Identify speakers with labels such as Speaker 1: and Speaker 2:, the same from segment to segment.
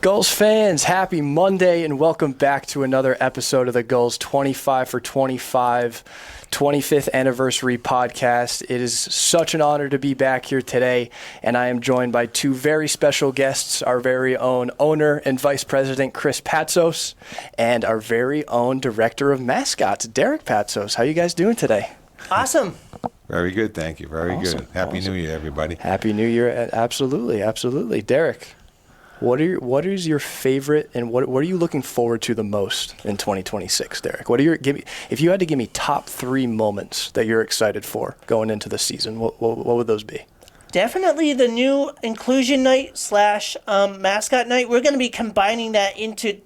Speaker 1: Gulls fans, happy Monday and welcome back to another episode of the Gulls 25 for 25 25th anniversary podcast. It is such an honor to be back here today, and I am joined by two very special guests, our very own owner and vice president, Chris Patsos, and our very own director of mascots, Derek Patsos. How you guys doing today?
Speaker 2: Awesome.
Speaker 3: Very good, thank you. Very
Speaker 1: Awesome.
Speaker 3: good. Happy New Year, everybody.
Speaker 1: Happy New Year. Absolutely, absolutely. Derek, what is your favorite, and what are you looking forward to the most in 2026, Derek? If you had to give me top 3 moments that you're excited for going into the season, what would those be?
Speaker 2: Definitely the new inclusion night / mascot night. We're going to be combining that into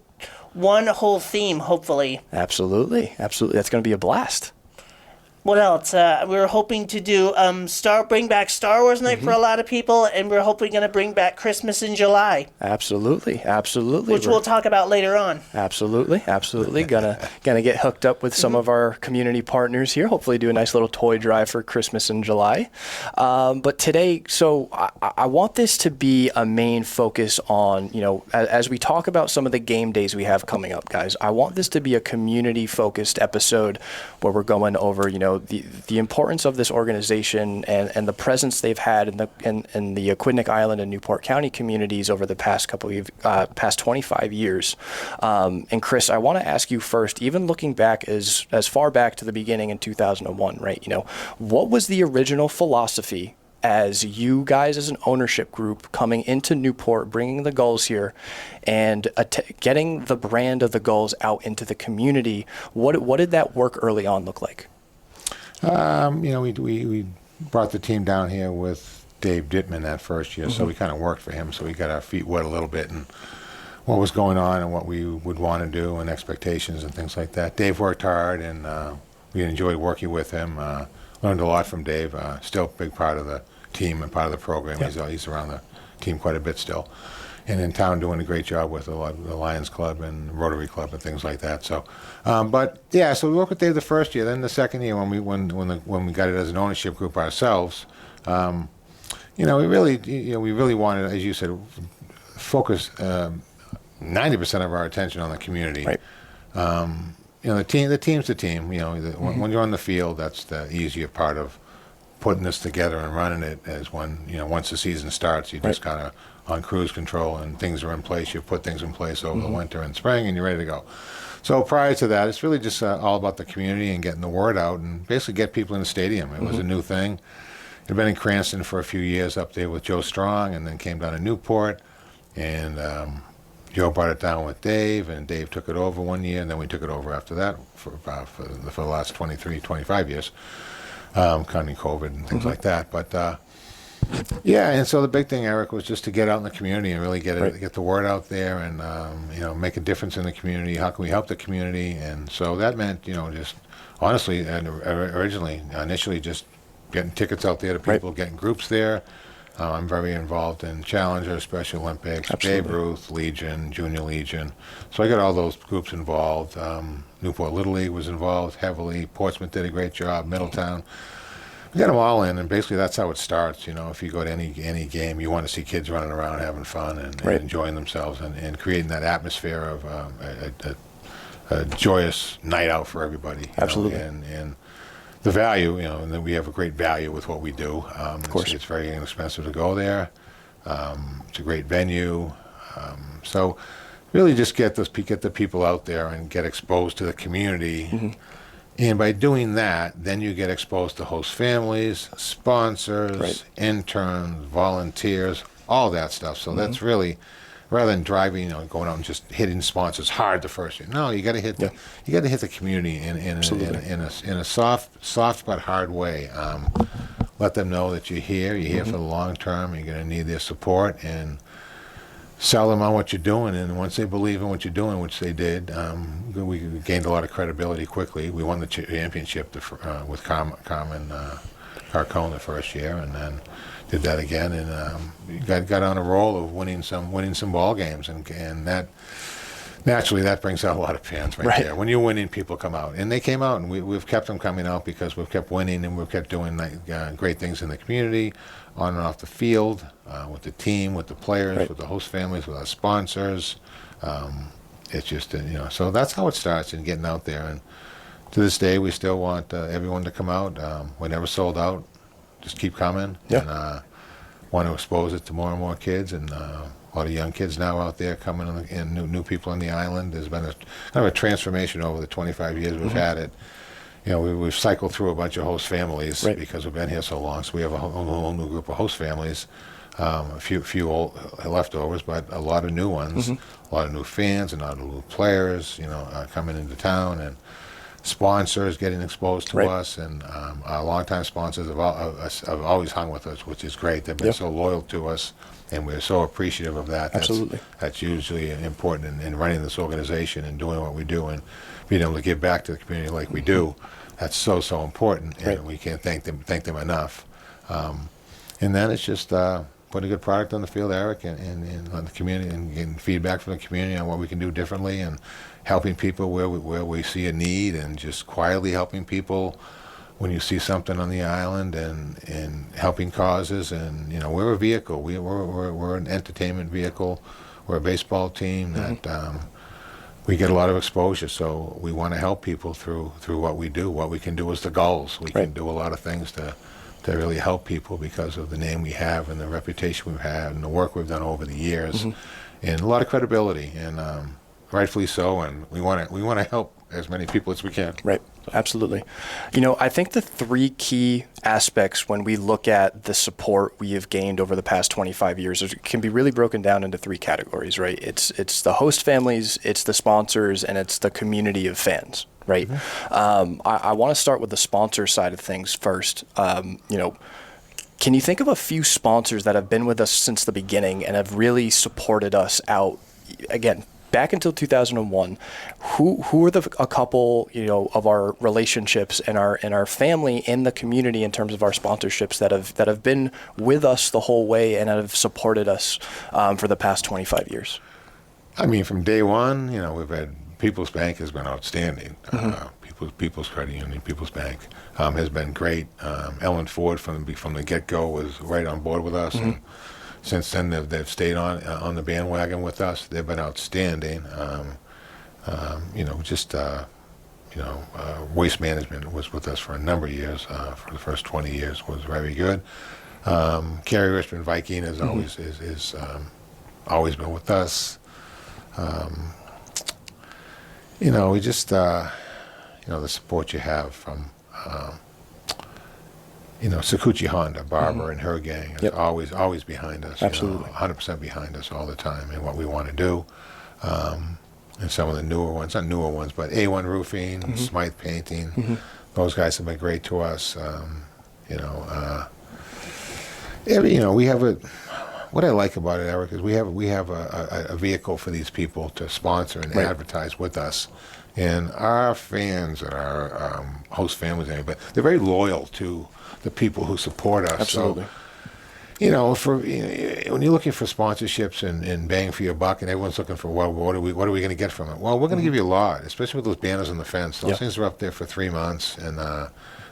Speaker 2: one whole theme, hopefully.
Speaker 1: Absolutely. That's going to be a blast.
Speaker 2: What else? We're hoping to do bring back Star Wars night for a lot of people, and we're hopefully going to bring back Christmas in July.
Speaker 1: Absolutely.
Speaker 2: Which we'll talk about later on.
Speaker 1: Absolutely. Gonna get hooked up with some of our community partners here. Hopefully do a nice little toy drive for Christmas in July. But today, so I want this to be a main focus on, as we talk about some of the game days we have coming up, guys, I want this to be a community-focused episode where we're going over, the importance of this organization and the presence they've had in the Aquidneck Island and Newport County communities over the past 25 years. And Chris, I want to ask you first, even looking back as far back to the beginning in 2001, right? What was the original philosophy as you guys as an ownership group coming into Newport, bringing the Gulls here and getting the brand of the Gulls out into the community? What did that work early on look like?
Speaker 3: We brought the team down here with Dave Dittman that first year, so we kind of worked for him, so we got our feet wet a little bit and what was going on and what we would want to do and expectations and things like that. Dave worked hard, and we enjoyed working with him. Learned a lot from Dave. Still a big part of the team and part of the program. Yep. He's around the team quite a bit still. And in town doing a great job with the Lions Club and Rotary Club and things like that. So, so we worked with Dave the first year. Then the second year, when we got it as an ownership group ourselves, we really wanted, as you said, focus 90% of our attention on the community.
Speaker 1: Right.
Speaker 3: The team's the team. When you're on the field, that's the easier part of putting this together and running it. As once the season starts, you just kind of on cruise control and things are in place. You put things in place over the winter and spring, and you're ready to go. So prior to that, it's really just all about the community and getting the word out and basically get people in the stadium. It was a new thing. It had been in Cranston for a few years up there with Joe Strong, and then came down to Newport, and Joe brought it down with Dave, and Dave took it over one year, and then we took it over after that for the last 25 years, counting COVID and things like that. But and so the big thing, Eric, was just to get out in the community and really get the word out there and make a difference in the community. How can we help the community? And so that meant just honestly and initially just getting tickets out there to people, getting groups there. I'm very involved in Challenger, Special Olympics,
Speaker 1: Absolutely.
Speaker 3: Babe Ruth, Legion, Junior Legion. So I got all those groups involved. Newport Little League was involved heavily. Portsmouth did a great job. Middletown. We got them all in, and basically that's how it starts. If you go to any game, you want to see kids running around having fun and enjoying themselves and creating that atmosphere of a joyous night out for everybody.
Speaker 1: Absolutely.
Speaker 3: And the value, and then we have a great value with what we do.
Speaker 1: Of course.
Speaker 3: It's very inexpensive to go there. It's a great venue. So really just get the people out there and get exposed to the community. And by doing that, then you get exposed to host families, sponsors, interns, volunteers, all that stuff. So that's really, rather than driving, going out and just hitting sponsors hard the first year. No, you got to hit the community in a soft but hard way. Let them know that you're here. You're here for the long term. You're going to need their support, and sell them on what you're doing. And once they believe in what you're doing, which they did, we gained a lot of credibility quickly. We won the championship with Carmen Carcone the first year, and then did that again, and got on a roll of winning some ball games, and naturally that brings out a lot of fans
Speaker 1: Right.
Speaker 3: there. When you're winning, people come out, and they came out, and we've kept them coming out because we've kept winning, and we've kept doing great things in the community, on and off the field, with the team, with the players,
Speaker 1: Right.
Speaker 3: with the host families, with our sponsors. It's just so that's how it starts, and getting out there. And to this day, we still want everyone to come out. We're never sold out. Just keep coming,
Speaker 1: Yeah.
Speaker 3: and want to expose it to more and more kids, and a lot of young kids now out there coming, and new people on the island. There's been kind of a transformation over the 25 years we've had it. We've cycled through a bunch of host families
Speaker 1: Right.
Speaker 3: because we've been here so long. So we have a whole new group of host families, a few old leftovers, but a lot of new ones, a lot of new fans, and a lot of new players, coming into town, and sponsors getting exposed to
Speaker 1: Right.
Speaker 3: us, and our longtime sponsors have always hung with us, which is great. They've been
Speaker 1: Yep.
Speaker 3: so loyal to us, and we're so appreciative of that.
Speaker 1: Absolutely.
Speaker 3: That's usually important in running this organization and doing what we do, and being able to give back to the community like we do. That's so important, and
Speaker 1: Right.
Speaker 3: we can't thank them enough. And then it's just putting a good product on the field, Eric, and on the community, and getting feedback from the community on what we can do differently, and helping people where we see a need, and just quietly helping people when you see something on the island, and helping causes. And we're a vehicle. We're an entertainment vehicle. We're a baseball team that we get a lot of exposure. So we want to help people through what we do. What we can do as the Gulls, we
Speaker 1: Right.
Speaker 3: can do a lot of things to really help people because of the name we have, and the reputation we've had, and the work we've done over the years, and a lot of credibility, and rightfully so. And we want to help as many people as we can.
Speaker 1: Right. Absolutely. I think the three key aspects when we look at the support we have gained over the past 25 years can be really broken down into three categories, right? It's the host families, it's the sponsors, and it's the community of fans, right? I want to start with the sponsor side of things first. Can you think of a few sponsors that have been with us since the beginning and have really supported us out, again, back until 2001? Who are a couple of our relationships and our family in the community in terms of our sponsorships that have been with us the whole way and have supported us for the past 25 years?
Speaker 3: I mean, from day one, we've had People's Bank has been outstanding. People's Credit Union, People's Bank has been great. Ellen Ford from the get-go was right on board with us. And since then, they've stayed on the bandwagon with us. They've been outstanding. Waste Management was with us for a number of years. For the first 20 years, was very good. Cary Richmond Viking is always been with us. We just the support you have from Sakuchi Honda, Barbara and her gang is
Speaker 1: Yep.
Speaker 3: always behind us.
Speaker 1: Absolutely.
Speaker 3: 100% behind us all the time and what we want to do. And some of the newer ones, not newer ones, but A1 Roofing, Smythe Painting, those guys have been great to us. We have what I like about it, Eric, is we have a vehicle for these people to sponsor and
Speaker 1: Right.
Speaker 3: advertise with us. And our fans and our host families, but they're very loyal to the people who support us.
Speaker 1: Absolutely.
Speaker 3: So, when you're looking for sponsorships and bang for your buck, and everyone's looking for what are we going to get from it? Well, we're going to give you a lot, especially with those banners on the fence. Those things are up there for 3 months, and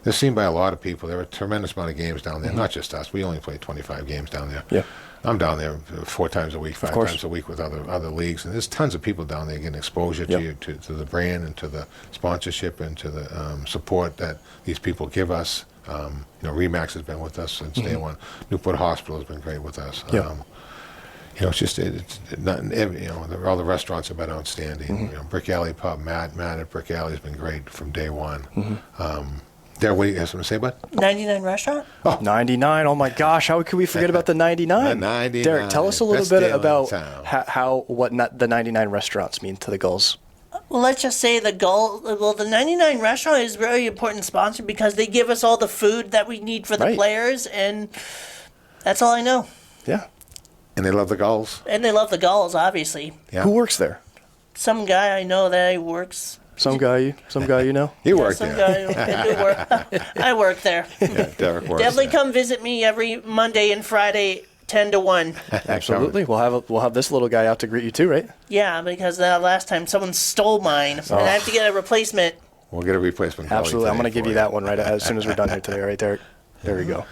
Speaker 3: they're seen by a lot of people. There are a tremendous amount of games down there. Not just us. We only play 25 games down there.
Speaker 1: Yeah.
Speaker 3: I'm down there 4 times a week, 5
Speaker 1: course.
Speaker 3: times a week with other leagues, and there's tons of people down there getting exposure to the brand and to the sponsorship and to the support that these people give us. Remax has been with us since day one. Newport Hospital has been great with us.
Speaker 1: Yeah.
Speaker 3: It's just all the restaurants have been outstanding. Brick Alley Pub, Matt at Brick Alley has been great from day one. Derek, what do you have something to say, bud?
Speaker 2: 99 Restaurant?
Speaker 1: 99. Oh my gosh, how could we forget about the 99?
Speaker 3: The 99.
Speaker 1: Derek, tell us a little
Speaker 3: Best
Speaker 1: bit
Speaker 3: deal in
Speaker 1: about
Speaker 3: town.
Speaker 1: what the 99 restaurants mean to the Gulls.
Speaker 2: Well, let's just say the 99 Restaurant is a very important sponsor because they give us all the food that we need for the
Speaker 1: Right.
Speaker 2: players, and that's all I know.
Speaker 1: Yeah.
Speaker 3: And they love the Gulls.
Speaker 2: And they love the Gulls, obviously.
Speaker 3: Yeah.
Speaker 1: Who works there?
Speaker 2: Some guy I know that works.
Speaker 1: Some guy you know?
Speaker 3: He worked
Speaker 2: Some
Speaker 3: there.
Speaker 2: guy I do work. I work there.
Speaker 3: Yeah, Derek works
Speaker 2: Definitely
Speaker 3: there.
Speaker 2: come visit me every Monday and Friday 10-1.
Speaker 1: Absolutely. We'll have this little guy out to greet you too, right?
Speaker 2: Yeah, because last time someone stole mine, and I have to get a replacement.
Speaker 3: We'll get a replacement.
Speaker 1: Absolutely. I'm going to give you that one right as soon as we're done here today, right, Derek? There we go.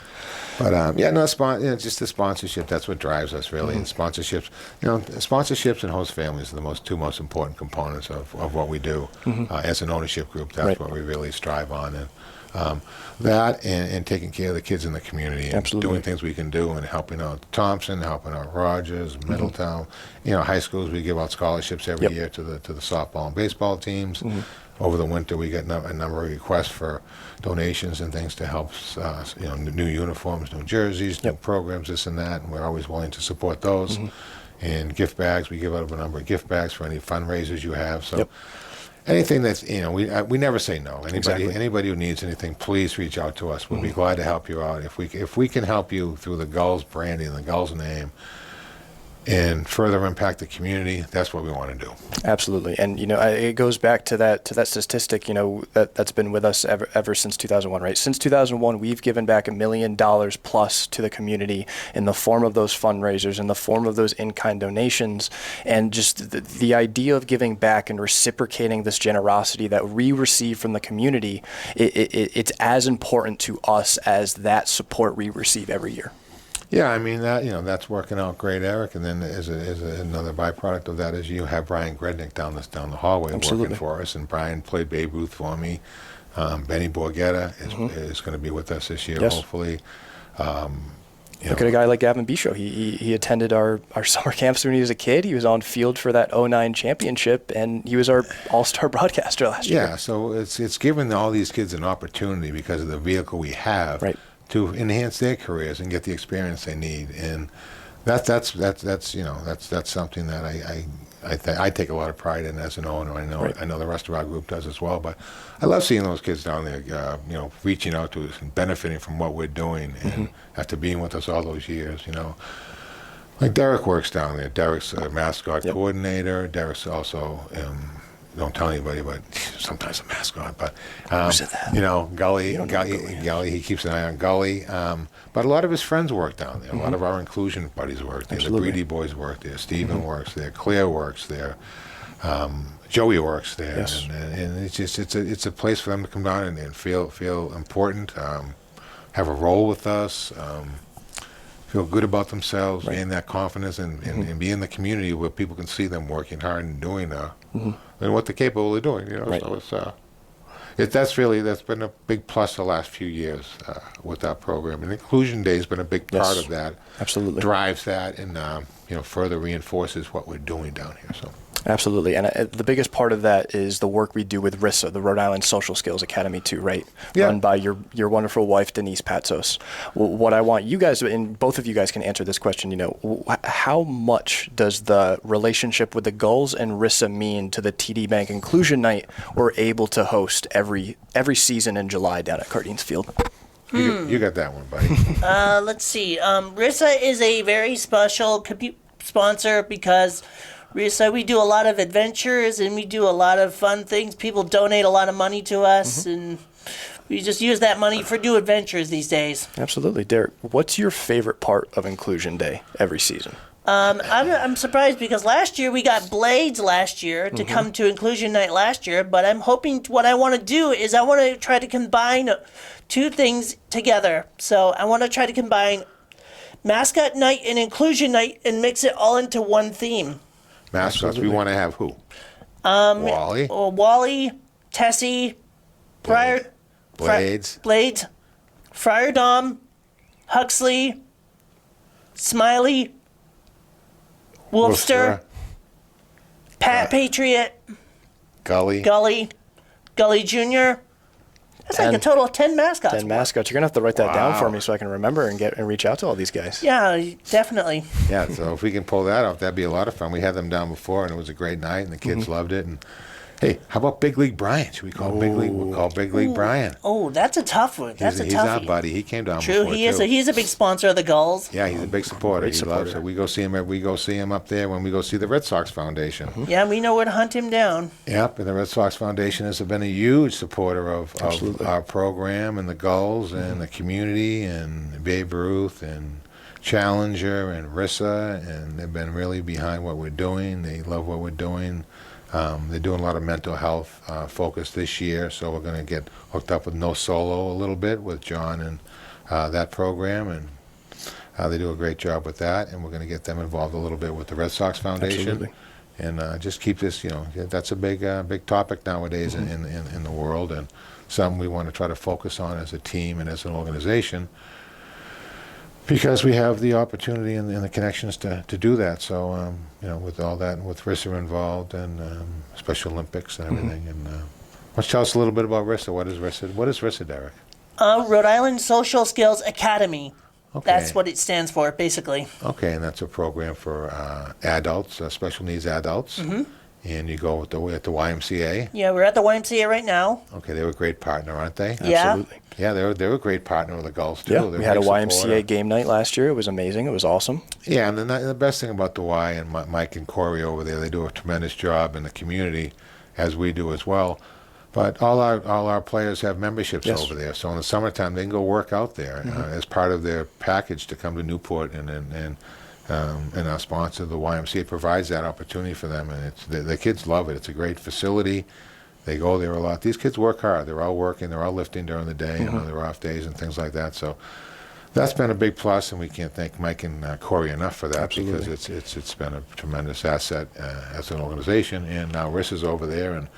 Speaker 3: But just the sponsorship. That's what drives us, really. And sponsorships, sponsorships and host families are the two most important components of what we do as an ownership group. That's what we really strive on, and that and taking care of the kids in the community, and doing things we can do, and helping out Thompson, helping out Rogers, Middletown. High schools, we give out scholarships every year to the softball and baseball teams. Over the winter, we get a number of requests for donations and things to help, new uniforms, new jerseys, new programs, this and that, and we're always willing to support those. And gift bags, we give out a number of gift bags for any fundraisers you have. So anything that's, we never say no. Anybody who needs anything, please reach out to us. We'll be glad to help you out. If we can help you through the Gulls branding, the Gulls name, and further impact the community, that's what we want to do.
Speaker 1: Absolutely. And, it goes back to that statistic, that's been with us ever since 2001, right? Since 2001, we've given back $1 million plus to the community in the form of those fundraisers, in the form of those in-kind donations, and just the idea of giving back and reciprocating this generosity that we receive from the community, it's as important to us as that support we receive every year.
Speaker 3: Yeah, I mean that's working out great, Eric. And then as another byproduct of that is you have Brian Grednick down the hallway working for us, and Brian played Babe Ruth for me. Benny Borgetta is going to be with us this year, hopefully.
Speaker 1: Look at a guy like Gavin Bisho. He attended our summer camps when he was a kid. He was on field for that 09 championship, and he was our all-star broadcaster last year.
Speaker 3: Yeah, so it's given all these kids an opportunity because of the vehicle we have.
Speaker 1: Right. To
Speaker 3: enhance their careers and get the experience they need, and that's something that I take a lot of pride in as an owner. I know the rest of our group does as well. But I love seeing those kids down there, reaching out to us and benefiting from what we're doing, and after being with us all those years, like Derek works down there. Derek's a mascot coordinator. Derek's also. Don't tell anybody, but sometimes a mascot. But Gully, he keeps an eye on Gully. But a lot of his friends work down there. A lot of our inclusion buddies work there.
Speaker 1: Absolutely.
Speaker 3: The Breedy boys work there. Stephen works there. Claire works there. Joey works there.
Speaker 1: Yes.
Speaker 3: And it's just it's a place for them to come down and feel important, have a role with us. Feel good about themselves, gain that confidence, and be in the community where people can see them working hard and doing and what they're capable of doing. So that's been a big plus the last few years with that program. And Inclusion Day has been a big part of that.
Speaker 1: Absolutely.
Speaker 3: Drives that and further reinforces what we're doing down here. So.
Speaker 1: Absolutely. And the biggest part of that is the work we do with RISA, the Rhode Island Social Skills Academy too, right?
Speaker 3: Yeah.
Speaker 1: Run by your wonderful wife, Denise Patsos. What I want you guys, and both of you guys can answer this question, how much does the relationship with the Gulls and RISA mean to the TD Bank Inclusion Night we're able to host every season in July down at Cardines Field?
Speaker 3: You got that one, buddy.
Speaker 2: Let's see. RISA is a very special sponsor because RISA, we do a lot of adventures and we do a lot of fun things. People donate a lot of money to us, and we just use that money for new adventures these days.
Speaker 1: Absolutely. Derek, what's your favorite part of Inclusion Day every season?
Speaker 2: I'm surprised because last year we got Blades to come to Inclusion Night last year, but I'm hoping what I want to do is I want to try to combine two things together. So I want to try to combine Mascot Night and Inclusion Night and mix it all into one theme.
Speaker 3: Mascots, we want to have who? Wally.
Speaker 2: Wally, Tessie,
Speaker 3: Blades,
Speaker 2: Friar Dom, Huxley, Smiley, Wolfster, Pat Patriot,
Speaker 3: Gully
Speaker 2: Jr. That's like a total of 10 mascots.
Speaker 1: 10 mascots. You're going to have to write that down for me so I can remember and reach out to all these guys.
Speaker 2: Yeah, definitely.
Speaker 3: Yeah, so if we can pull that off, that'd be a lot of fun. We had them down before, and it was a great night, and the kids loved it. And hey, how about Big League Brian? Should we call Big League? We'll call Big League Brian.
Speaker 2: Oh, that's a tough one. He's
Speaker 3: our buddy. He came down
Speaker 2: True,
Speaker 3: before,
Speaker 2: he's a big sponsor of the Gulls.
Speaker 3: Yeah, he's a big supporter. He loves it. We go see him up there when we go see the Red Sox Foundation.
Speaker 2: Yeah, we know where to hunt him down.
Speaker 3: Yep, and the Red Sox Foundation has been a huge supporter of our program and the Gulls and the community and Babe Ruth and Challenger and Rissa, and they've been really behind what we're doing. They love what we're doing. They're doing a lot of mental health focus this year, so we're going to get hooked up with No Solo a little bit with John and that program, and they do a great job with that, and we're going to get them involved a little bit with the Red Sox Foundation.
Speaker 1: Absolutely.
Speaker 3: And just keep this, that's a big topic nowadays in the world, and something we want to try to focus on as a team and as an organization, because we have the opportunity and the connections to do that. So, with all that, and with Rissa involved, and Special Olympics and everything. And why don't you tell us a little bit about Rissa? What is Rissa, Derek?
Speaker 2: Rhode Island Social Skills Academy.
Speaker 3: Okay.
Speaker 2: That's what it stands for, basically.
Speaker 3: Okay, and that's a program for adults, special needs adults. And you go at the YMCA.
Speaker 2: Yeah, we're at the YMCA right now.
Speaker 3: Okay, they were a great partner, aren't they?
Speaker 2: Yeah.
Speaker 1: Absolutely.
Speaker 3: Yeah, they were a great partner with the Gulls too.
Speaker 1: Yeah,
Speaker 3: They're
Speaker 1: we had a
Speaker 3: big
Speaker 1: YMCA
Speaker 3: supporter.
Speaker 1: game night last year. It was amazing. It was awesome.
Speaker 3: Yeah, and the best thing about the Y and Mike and Corey over there, they do a tremendous job in the community, as we do as well. But all our players have memberships
Speaker 1: Yes.
Speaker 3: over there, so in the summertime they can go work out there as part of their package to come to Newport, and our sponsor, the YMCA, provides that opportunity for them, and the kids love it. It's a great facility. They go there a lot. These kids work hard. They're all working. They're all lifting during the day, their off days and things like that. So that's been a big plus, and we can't thank Mike and Corey enough for that.
Speaker 1: Absolutely.
Speaker 3: Because it's been a tremendous asset as an organization. And now Rissa's over there, and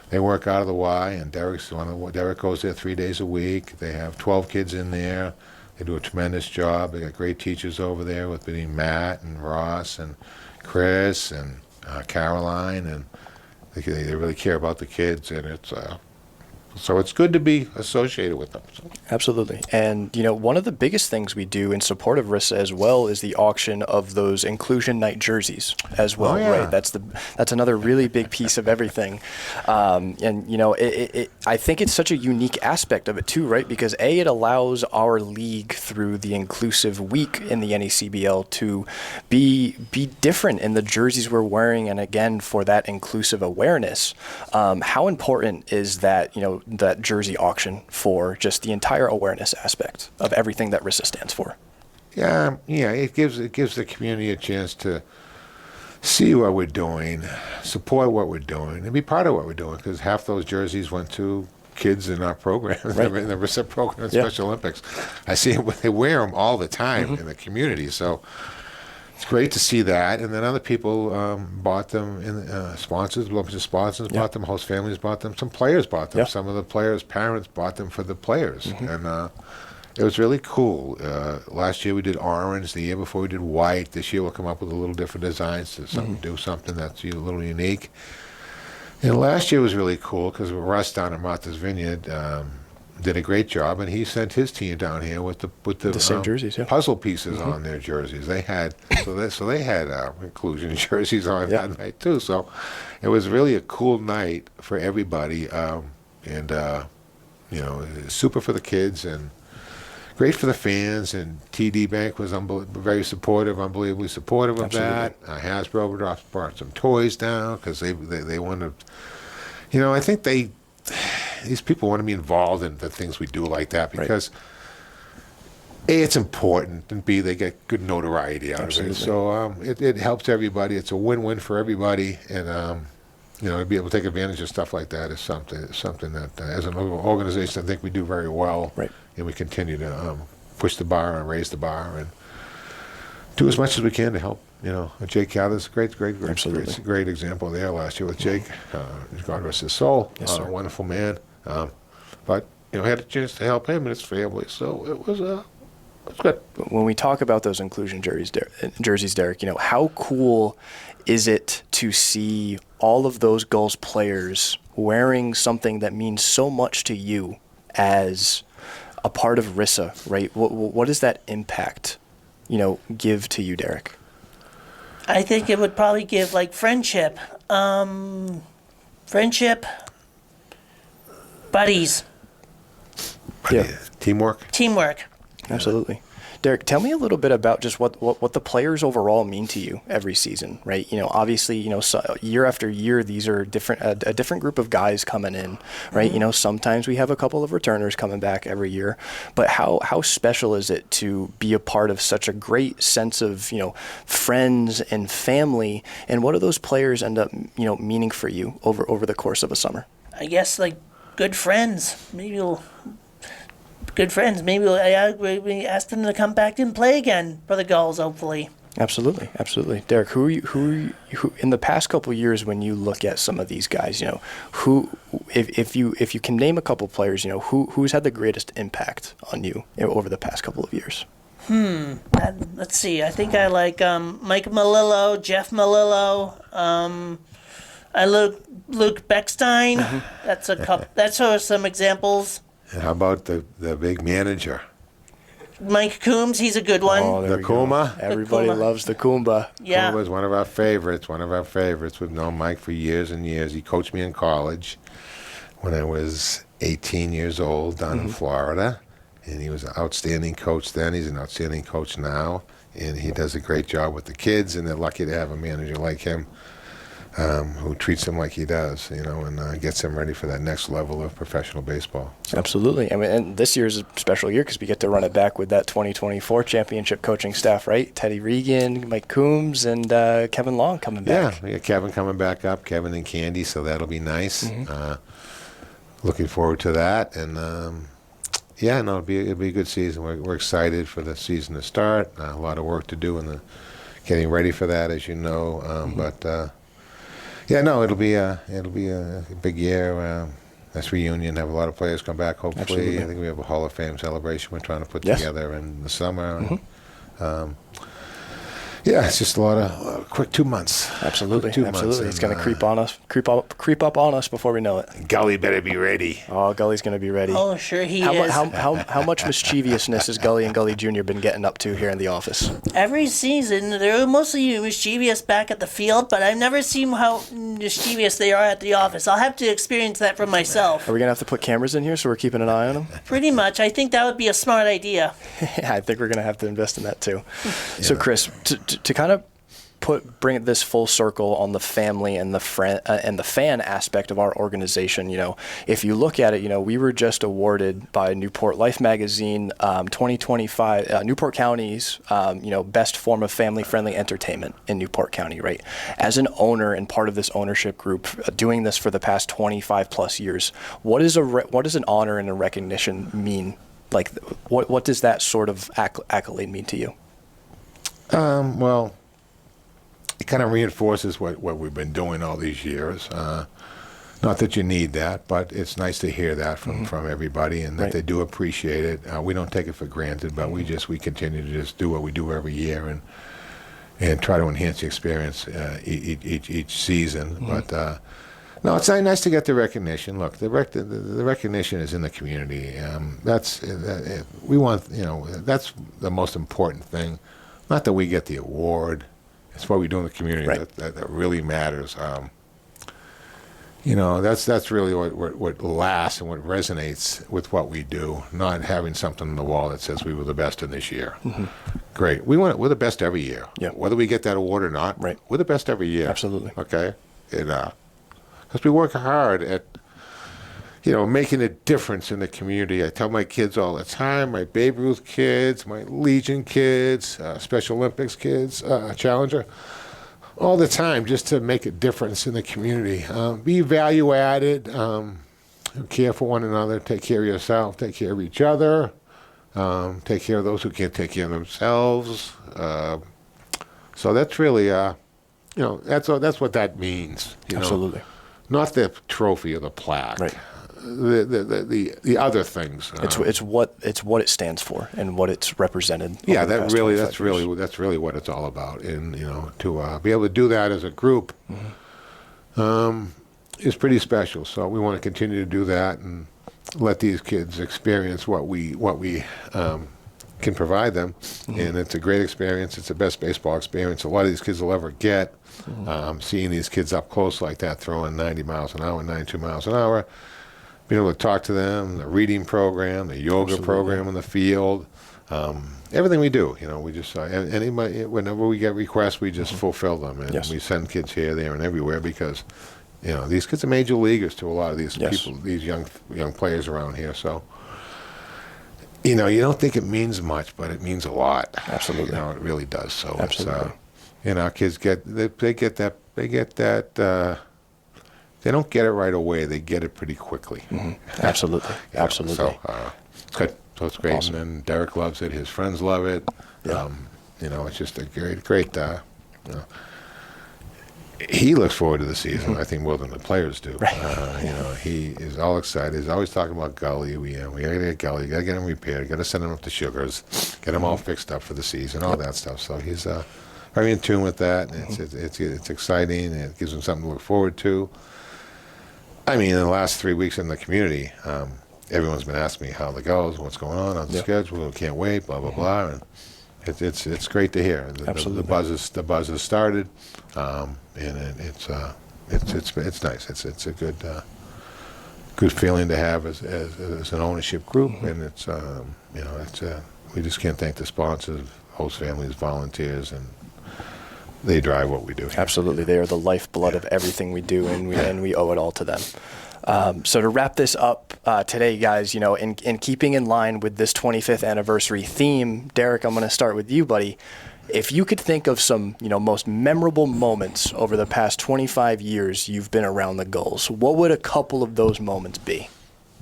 Speaker 3: they work out of the Y, and Derek goes there 3 days a week. They have 12 kids in there. They do a tremendous job. They got great teachers over there with Matt and Ross and Chris and Caroline, and they really care about the kids, and so it's good to be associated with them. So.
Speaker 1: Absolutely. And, one of the biggest things we do in support of Rissa as well is the auction of those inclusion night jerseys as well,
Speaker 3: Oh, yeah.
Speaker 1: right? That's another really big piece of everything. I think it's such a unique aspect of it too, right? Because it allows our league through the inclusive week in the NECBL to be different in the jerseys we're wearing, and again, for that inclusive awareness. How important is that, that jersey auction for just the entire awareness aspect of everything that Rissa stands for?
Speaker 3: Yeah, it gives the community a chance to see what we're doing, support what we're doing, and be part of what we're doing, because half those jerseys went to kids in our program,
Speaker 1: Right.
Speaker 3: in the Rissa program,
Speaker 1: Yeah.
Speaker 3: Special Olympics. I see they wear them all the time in the community, so it's great to see that. And then other people bought them, sponsors bought them, host families bought them, some players bought them.
Speaker 1: Yeah.
Speaker 3: Some of the players' parents bought them for the players. And it was really cool. Last year we did orange, the year before we did white. This year we'll come up with a little different designs to do something that's a little unique. And last year was really cool because Russ down at Martha's Vineyard did a great job, and he sent his team down here with the
Speaker 1: same jerseys, yeah.
Speaker 3: puzzle pieces on their jerseys. They had they had inclusion jerseys on
Speaker 1: Yeah.
Speaker 3: that night too. So it was really a cool night for everybody, and super for the kids and great for the fans. And TD Bank was very supportive, unbelievably supportive of that. Hasbro brought some toys down because they wanted. I think these people want to be involved in the things we do like that because A, it's important, and B, they get good notoriety out of it. So it helps everybody. It's a win-win for everybody, and to be able to take advantage of stuff like that is something that as an organization I think we do very well,
Speaker 1: Right.
Speaker 3: And we continue to push the bar and raise the bar and do as much as we can to help. Jake Cathers, great example there last year with Jake. God rest his soul.
Speaker 1: Yes, sir.
Speaker 3: A wonderful man. But had a chance to help him and his family, so it was good.
Speaker 1: When we talk about those inclusion jerseys, Derek, how cool is it to see all of those Gulls players wearing something that means so much to you as a part of Rissa, right? What does that impact, give to you, Derek?
Speaker 2: I think it would probably give friendship, buddies,
Speaker 1: Yeah.
Speaker 3: Teamwork.
Speaker 2: teamwork.
Speaker 1: Absolutely. Derek, tell me a little bit about just what the players overall mean to you every season, right? Obviously, year after year, these are a different group of guys coming in, right? Sometimes we have a couple of returners coming back every year, but how special is it to be a part of such a great sense of, friends and family, and what do those players end up, meaning for you over the course of a summer?
Speaker 2: I guess like good friends. Maybe we ask them to come back and play again for the Gulls, hopefully.
Speaker 1: Absolutely. Derek, who in the past couple of years, when you look at some of these guys, who, if you can name a couple players, who's had the greatest impact on you over the past couple of years?
Speaker 2: Let's see. I think I like Mike Malillo, Jeff Malillo. I look Luke Beckstein.
Speaker 1: Mm-hmm.
Speaker 2: That's some examples.
Speaker 3: And how about the big manager?
Speaker 2: Mike Coombs, he's a good one.
Speaker 1: Oh, there
Speaker 3: The
Speaker 1: we go.
Speaker 3: Kuma?
Speaker 1: Everybody
Speaker 2: Kuma.
Speaker 1: loves the Kumba.
Speaker 2: Yeah.
Speaker 3: He was one of our favorites. We've known Mike for years and years. He coached me in college when I was 18 years old down in Florida. And he was an outstanding coach then. He's an outstanding coach now. And he does a great job with the kids. And they're lucky to have a manager like him who treats them like he does, and gets them ready for that next level of professional baseball.
Speaker 1: Absolutely. I mean, and this year's a special year because we get to run it back with that 2024 championship coaching staff, right? Teddy Regan, Mike Coombs, and Kevin Long coming back.
Speaker 3: Yeah, we got Kevin coming back up, Kevin and Candy, so that'll be nice. Looking forward to that. And, it'll be a good season. We're excited for the season to start. A lot of work to do in getting ready for that, as you know. But it'll be a big year. Nice reunion. Have a lot of players come back. Hopefully,
Speaker 1: Absolutely.
Speaker 3: I think we have a Hall of Fame celebration we're trying to put
Speaker 1: Yes.
Speaker 3: together in the summer. It's just a lot of quick 2 months.
Speaker 1: Absolutely.
Speaker 3: Quick 2 months,
Speaker 1: Absolutely. It's
Speaker 3: and,
Speaker 1: going to creep up on us before we know it.
Speaker 3: Gully better be ready.
Speaker 1: Oh, Gully's going to be ready.
Speaker 2: Oh, sure he
Speaker 1: How,
Speaker 2: is.
Speaker 1: how much mischievousness has Gully and Gully Jr. been getting up to here in the office?
Speaker 2: Every season, they're mostly mischievous back at the field, but I've never seen how mischievous they are at the office. I'll have to experience that for myself.
Speaker 1: Are we going to have to put cameras in here so we're keeping an eye on them?
Speaker 2: Pretty much. I think that would be a smart idea.
Speaker 1: Yeah, I think we're going to have to invest in that too. So, Chris, to kind of bring this full circle on the family and the fan aspect of our organization, if you look at it, we were just awarded by Newport Life Magazine 2025 Newport County's best form of family-friendly entertainment in Newport County, right? As an owner and part of this ownership group, doing this for the past 25 plus years, what does an honor and a recognition mean? Like, what does that sort of accolade mean to you?
Speaker 3: Well, it kind of reinforces what we've been doing all these years. Not that you need that, but it's nice to hear that from everybody, and that they do appreciate it. We don't take it for granted, but we continue to just do what we do every year and try to enhance the experience each season. But no, it's nice to get the recognition. Look, the recognition is in the community. We want, that's the most important thing. Not that we get the award. It's what we do in the community that really matters. That's really what lasts and what resonates with what we do. Not having something on the wall that says we were the best in this year. Great. We're the best every year.
Speaker 1: Yeah.
Speaker 3: Whether we get that award or not, we're the best every year.
Speaker 1: Absolutely.
Speaker 3: Okay. Because we work hard at making a difference in the community. I tell my kids all the time, my Babe Ruth kids, my Legion kids, Special Olympics kids, Challenger, all the time, just to make a difference in the community. Be value-added, care for one another, take care of yourself, take care of each other, take care of those who can't take care of themselves. So that's really, that's what that means.
Speaker 1: Absolutely.
Speaker 3: Not the trophy or the plaque.
Speaker 1: Right.
Speaker 3: The other things.
Speaker 1: It's what it stands for and what it's represented.
Speaker 3: Yeah,
Speaker 1: that's really
Speaker 3: what it's all about. And to be able to do that as a group is pretty special. So we want to continue to do that and let these kids experience what we can provide them. And it's a great experience. It's the best baseball experience a lot of these kids will ever get. Seeing these kids up close like that, throwing 90 miles an hour, 92 miles an hour. Being able to talk to them, the reading program, the yoga program in the field, everything we do, we just anybody whenever we get requests, we just fulfill them, and
Speaker 1: Yes.
Speaker 3: we send kids here, there, and everywhere because these kids are major leaguers to a lot of these people, these young players around here. So you don't think it means much, but it means a lot.
Speaker 1: Absolutely,
Speaker 3: it really does. So
Speaker 1: absolutely,
Speaker 3: our kids get that. They don't get it right away. They get it pretty quickly.
Speaker 1: Absolutely, absolutely.
Speaker 3: So it's good. So it's great.
Speaker 1: Awesome.
Speaker 3: And then Derek loves it. His friends love it.
Speaker 1: Yeah.
Speaker 3: It's just a great. He looks forward to the season. I think more than the players do.
Speaker 1: Right.
Speaker 3: He is all excited. He's always talking about Gully. We got to get Gully. Got to get him repaired. Got to send him up to Sugars. Get him all fixed up for the season. All that stuff. So he's very in tune with that. And it's exciting. And it gives him something to look forward to. I mean, in the last 3 weeks in the community, everyone's been asking me how the Gulls, what's going on the schedule. Can't wait. Blah blah blah. And it's great to hear.
Speaker 1: Absolutely.
Speaker 3: The buzz has started, and it's nice. It's a good feeling to have as an ownership group, and it's we just can't thank the sponsors, host families, volunteers, and they drive what we do here.
Speaker 1: Absolutely, they are the lifeblood of everything we do, and we owe it all to them. So to wrap this up today, guys, in keeping in line with this 25th anniversary theme, Derek, I'm going to start with you, buddy. If you could think of some, most memorable moments over the past 25 years you've been around the Gulls, what would a couple of those moments be?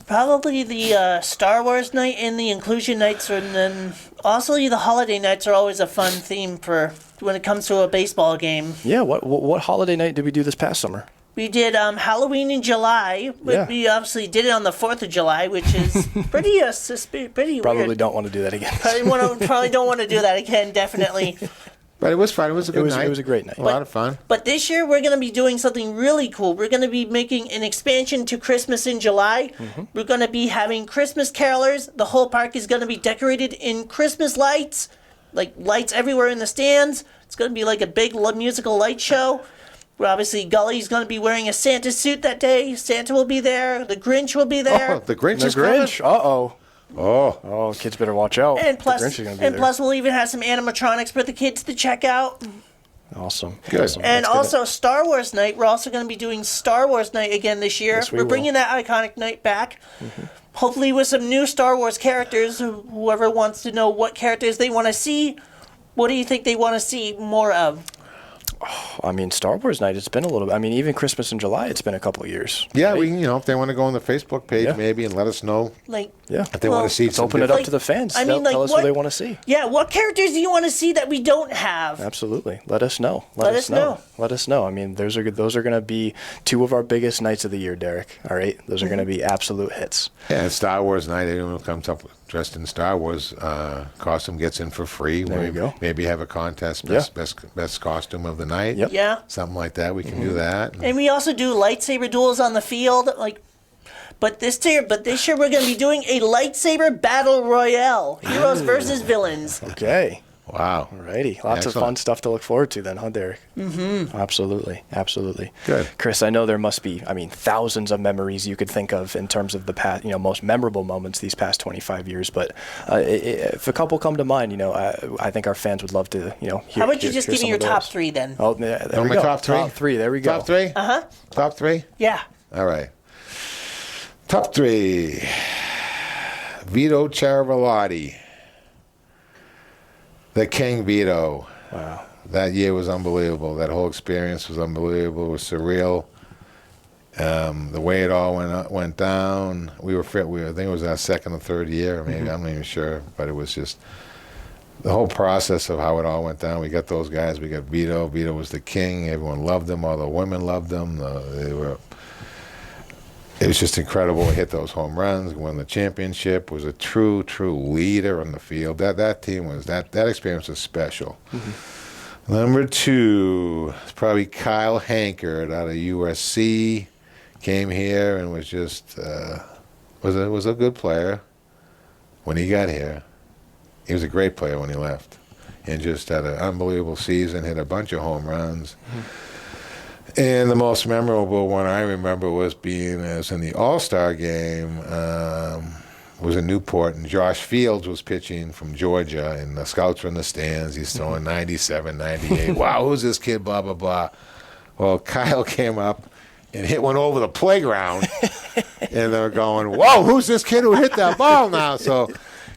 Speaker 2: Probably the Star Wars night and the inclusion nights, and then also the holiday nights are always a fun theme for when it comes to a baseball game.
Speaker 1: Yeah, what holiday night did we do this past summer?
Speaker 2: We did Halloween in July, but
Speaker 1: Yeah.
Speaker 2: we obviously did it on the 4th of July, which is pretty
Speaker 1: Probably
Speaker 2: weird.
Speaker 1: don't want to do that again.
Speaker 2: Probably don't want to do that again, definitely.
Speaker 3: But it was fun. It was a good night.
Speaker 1: It was a great night.
Speaker 3: A lot of fun.
Speaker 2: But this year we're going to be doing something really cool. We're going to be making an expansion to Christmas in July. We're going to be having Christmas carolers. The whole park is going to be decorated in Christmas lights, like lights everywhere in the stands. It's going to be like a big musical light show. Where obviously Gully's going to be wearing a Santa suit that day. Santa will be there. The Grinch will be there.
Speaker 3: Oh, the Grinch
Speaker 1: The
Speaker 3: is coming?
Speaker 1: Grinch. Uh-oh.
Speaker 3: Oh.
Speaker 1: Oh, kids better watch out.
Speaker 2: And
Speaker 1: The Grinch is gonna be there.
Speaker 2: plus we'll even have some animatronics for the kids to check out.
Speaker 1: Awesome.
Speaker 3: Good.
Speaker 1: Awesome.
Speaker 2: And
Speaker 1: That's good.
Speaker 2: also Star Wars night. We're also going to be doing Star Wars night again this year.
Speaker 1: Yes, we
Speaker 2: We're
Speaker 1: will.
Speaker 2: bringing that iconic night back. Hopefully with some new Star Wars characters. Whoever wants to know what characters they want to see, what do you think they want to see more of?
Speaker 1: I mean, Star Wars night, it's been a little bit. I mean, even Christmas in July, it's been a couple of years.
Speaker 3: Yeah,
Speaker 1: right?
Speaker 3: we if they want to go on the Facebook page
Speaker 1: Yeah.
Speaker 3: maybe and let us know
Speaker 2: Like,
Speaker 1: Yeah.
Speaker 3: if they
Speaker 2: Well,
Speaker 3: want to see
Speaker 1: Let's
Speaker 3: some
Speaker 1: open it
Speaker 3: different-
Speaker 1: up to the fans.
Speaker 2: I mean,
Speaker 1: Tell,
Speaker 2: like,
Speaker 1: tell us
Speaker 2: what-
Speaker 1: what they want to see.
Speaker 2: yeah, what characters do you want to see that we don't have?
Speaker 1: Absolutely. Let us know.
Speaker 2: Let us know.
Speaker 1: Let us know. I mean, those are going to be two of our biggest nights of the year, Derek. All right? Those are going to be absolute hits.
Speaker 3: Yeah, it's Star Wars night. Everyone who comes up dressed in Star Wars costume gets in for free.
Speaker 1: There you go.
Speaker 3: Maybe have a contest,
Speaker 1: Yeah.
Speaker 3: best costume of the night.
Speaker 1: Yep.
Speaker 2: Yeah.
Speaker 3: Something like that. We can do that.
Speaker 2: And we also do lightsaber duels on the field. But this year we're going to be doing a lightsaber battle royale. Heroes versus villains.
Speaker 1: Okay.
Speaker 3: Wow.
Speaker 1: Alrighty. Lots of
Speaker 3: Excellent.
Speaker 1: fun stuff to look forward to then, huh, Derek? Mm-hmm. Absolutely. Absolutely.
Speaker 3: Good.
Speaker 1: Chris, I know there must be, thousands of memories you could think of in terms of the past, most memorable moments these past 25 years. But if a couple come to mind, I think our fans would love to, hear.
Speaker 2: How about you
Speaker 1: hear
Speaker 2: just give me
Speaker 1: some
Speaker 2: your
Speaker 1: of
Speaker 2: top
Speaker 1: those.
Speaker 2: 3 then?
Speaker 1: Oh, there
Speaker 3: Want
Speaker 1: we
Speaker 3: my
Speaker 1: go.
Speaker 3: top three?
Speaker 1: Top 3. There we go.
Speaker 3: Top 3?
Speaker 2: Uh-huh.
Speaker 3: Top 3?
Speaker 2: Yeah.
Speaker 3: All right. Top 3. Vito Chiaravalotti. The King Vito.
Speaker 1: Wow.
Speaker 3: That year was unbelievable. That whole experience was unbelievable. It was surreal. The way it all went down. We were fit. I think it was our second or third year. Maybe I'm not even sure, but it was just the whole process of how it all went down. We got those guys. We got Vito. Vito was the king. Everyone loved him. All the women loved him. It was just incredible. He hit those home runs, won the championship, was a true leader on the field. That team was, that experience was special. Mm-hmm. Number 2 is probably Kyle Hankard out of USC. Came here and was just, was a good player when he got here. He was a great player when he left. And just had an unbelievable season, hit a bunch of home runs. Mm-hmm. And the most memorable one I remember was in the All-Star game. was in Newport, and Josh Fields was pitching from Georgia, and the scouts were in the stands. He's throwing 97, 98. Wow, who's this kid? Blah, blah, blah. Well, Kyle came up and hit one over the playground, and they're going, whoa, who's this kid who hit that ball now? So,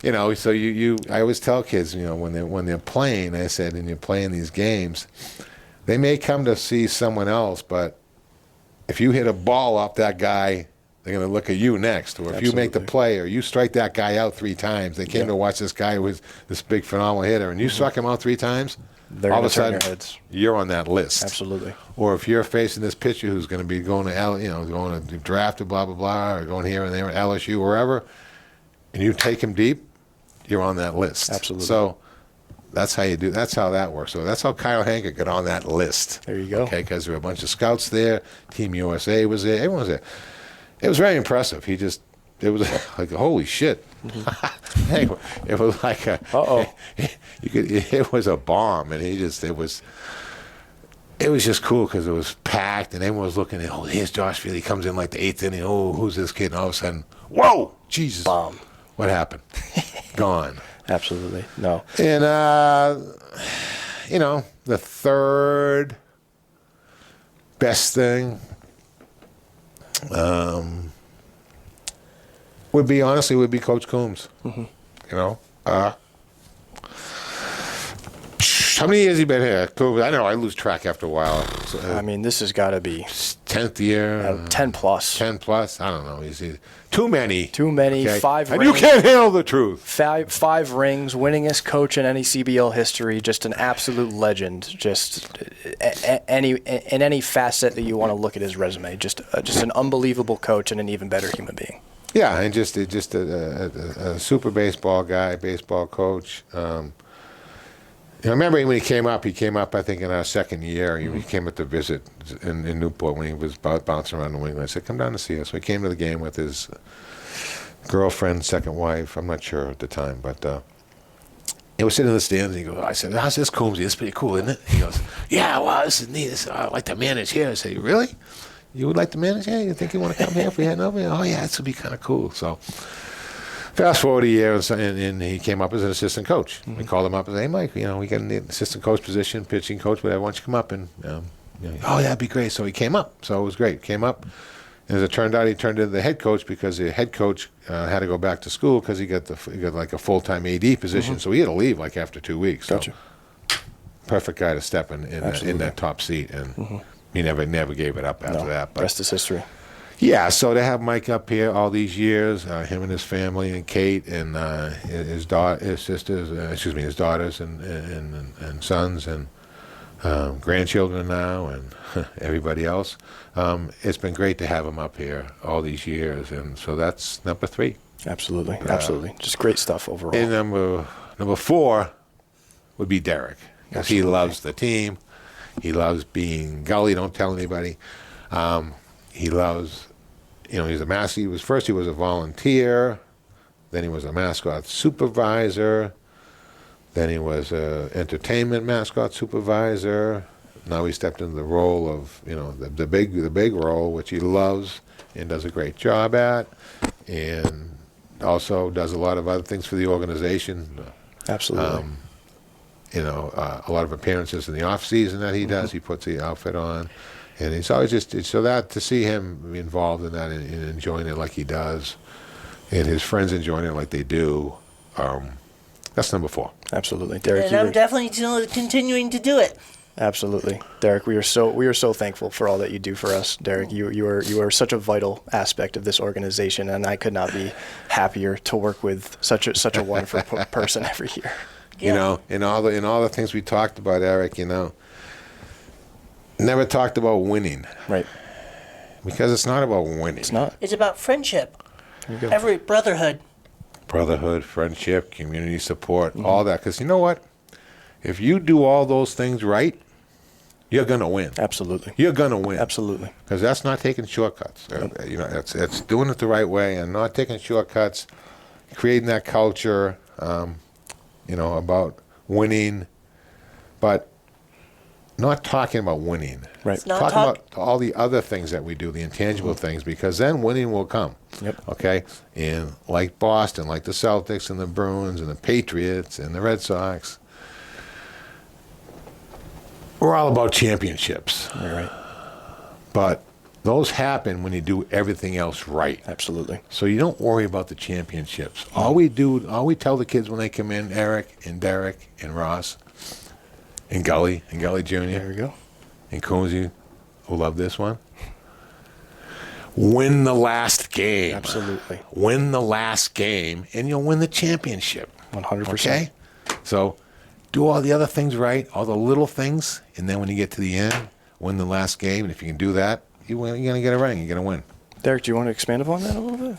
Speaker 3: you know, so I always tell kids, you know, when they're playing, I said, and you're playing these games, they may come to see someone else, but if you hit a ball off that guy, they're going to look at you next. Or if you make the play or you strike that guy out 3 times, they came to watch this guy who was this big phenomenal hitter, and you struck him out 3 times,
Speaker 1: They're
Speaker 3: all of a
Speaker 1: gonna turn
Speaker 3: sudden
Speaker 1: their heads.
Speaker 3: you're on that list.
Speaker 1: Absolutely.
Speaker 3: Or if you're facing this pitcher who's going to be going to going to draft, blah blah blah, or going here and there at LSU, wherever, and you take him deep, you're on that list.
Speaker 1: Absolutely.
Speaker 3: So that's how you do. That's how that works. So that's how Kyle Hanker got on that list.
Speaker 1: There you go.
Speaker 3: Okay, because there were a bunch of scouts there. Team USA was there. Everyone was there. It was very impressive. It was like, holy shit. Anyway, it was like it was a bomb, and it was just cool because it was packed, and everyone was looking at, oh, here's Josh Field. He comes in like the 8th inning. Oh, who's this kid? And all of a sudden, whoa, Jesus.
Speaker 1: Bomb.
Speaker 3: What happened? Gone.
Speaker 1: Absolutely. No.
Speaker 3: And, the third best thing would be Coach Coombs.
Speaker 1: Mm-hmm.
Speaker 3: You know, how many years has he been here? Coombs? I know I lose track after a while. So,
Speaker 1: I mean, this has got to be
Speaker 3: 10th year,
Speaker 1: 10 plus.
Speaker 3: 10 plus. I don't know. He's too many.
Speaker 1: Too many.
Speaker 3: Okay?
Speaker 1: 5
Speaker 3: and
Speaker 1: rings.
Speaker 3: you can't handle the truth.
Speaker 1: 5 rings, winningest coach in any CBL history, just an absolute legend. Just in any facet that you want to look at his resume, just an unbelievable coach and an even better human being.
Speaker 3: Yeah, and just a super baseball guy, baseball coach. I remember when he came up, I think, in our second year. He came up to visit in Newport when he was bouncing around New England. I said, come down to see us. So he came to the game with his girlfriend, second wife. I'm not sure at the time, but he was sitting in the stands, and he goes, I said, how's this, Coombsy? It's pretty cool, isn't it? He goes, yeah, well, this is neat. I'd like to manage here. I said, really? You would like to manage here? You think you want to come here if we had nobody? Oh, yeah, this would be kind of cool. So fast forward a year, and he came up as an assistant coach. We called him up and said, hey, Mike, we got an assistant coach position, pitching coach, whatever. Why don't you come up? And, oh, yeah, that'd be great. So he came up. So it was great. Came up. And as it turned out, he turned into the head coach because the head coach had to go back to school because he got like a full-time AD position. So he had to leave like after 2 weeks.
Speaker 1: Gotcha.
Speaker 3: So perfect guy to step in that top seat. And he never gave it up after that. But
Speaker 1: rest is history.
Speaker 3: yeah, so to have Mike up here all these years, him and his family and Kate and his sisters, his daughters and sons and grandchildren now and everybody else, it's been great to have him up here all these years, and so that's number 3.
Speaker 1: Absolutely, absolutely, just great stuff overall.
Speaker 3: And number 4 would be Derek, because he loves the team. He loves being Gully. Don't tell anybody. He loves, he's a mascot. He was a volunteer. Then he was a mascot supervisor. Then he was a entertainment mascot supervisor. Now he stepped into the role of, the big role, which he loves and does a great job at, and also does a lot of other things for the organization.
Speaker 1: Absolutely.
Speaker 3: A lot of appearances in the off season that he does. He puts the outfit on, and he's always so that to see him involved in that and enjoying it like he does, and his friends enjoying it like they do. That's number 4.
Speaker 1: Absolutely, Derek.
Speaker 2: And I'm definitely continuing to do it.
Speaker 1: Absolutely, Derek. We are so thankful for all that you do for us, Derek. You are such a vital aspect of this organization, and I could not be happier to work with such a wonderful person every year.
Speaker 2: Yeah.
Speaker 3: In all the things we talked about, Eric, never talked about winning.
Speaker 1: Right.
Speaker 3: Because it's not about winning.
Speaker 1: It's not.
Speaker 2: It's about friendship.
Speaker 1: There you go.
Speaker 2: Every brotherhood.
Speaker 3: Brotherhood, friendship, community support, all that. Because you know what? If you do all those things right, you're going to win.
Speaker 1: Absolutely.
Speaker 3: You're going to win.
Speaker 1: Absolutely.
Speaker 3: Because that's not taking shortcuts. It's doing it the right way and not taking shortcuts, creating that culture, about winning. But not talking about winning.
Speaker 1: Right.
Speaker 2: It's not
Speaker 3: Talking about all the other things that we do, the intangible things, because then winning will come.
Speaker 1: Yep.
Speaker 3: Okay? And like Boston, like the Celtics and the Bruins and the Patriots and the Red Sox, we're all about championships.
Speaker 1: Right.
Speaker 3: But those happen when you do everything else right.
Speaker 1: Absolutely.
Speaker 3: So you don't worry about the championships. All we tell the kids when they come in, Eric and Derek and Ross and Gully Jr.
Speaker 1: There we go.
Speaker 3: and Cozy, who love this one. Win the last game.
Speaker 1: Absolutely.
Speaker 3: Win the last game, and you'll win the championship.
Speaker 1: 100%.
Speaker 3: Okay? So do all the other things right, all the little things, and then when you get to the end, win the last game. And if you can do that, you're going to get a ring. You're going to win.
Speaker 1: Derek, do you want to expand upon that a little bit?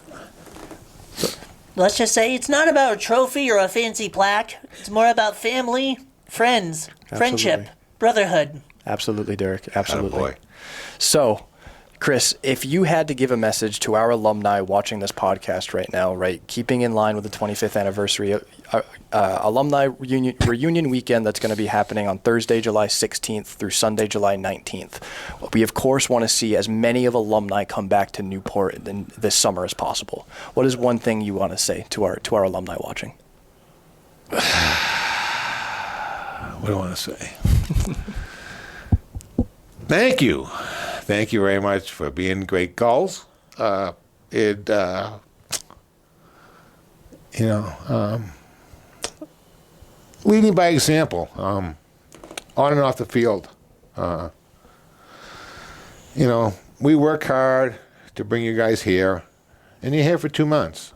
Speaker 2: Let's just say it's not about a trophy or a fancy plaque. It's more about family, friends, friendship, brotherhood.
Speaker 1: Absolutely, Derek. Absolutely.
Speaker 3: Attaboy.
Speaker 1: So, Chris, if you had to give a message to our alumni watching this podcast right now, right, keeping in line with the 25th anniversary alumni reunion weekend that's going to be happening on Thursday, July 16th through Sunday, July 19th, we of course want to see as many of alumni come back to Newport this summer as possible. What is one thing you want to say to our alumni watching?
Speaker 3: What do I want to say? Thank you. Thank you very much for being great Gulls. Leading by example, on and off the field. We work hard to bring you guys here, and you're here for 2 months.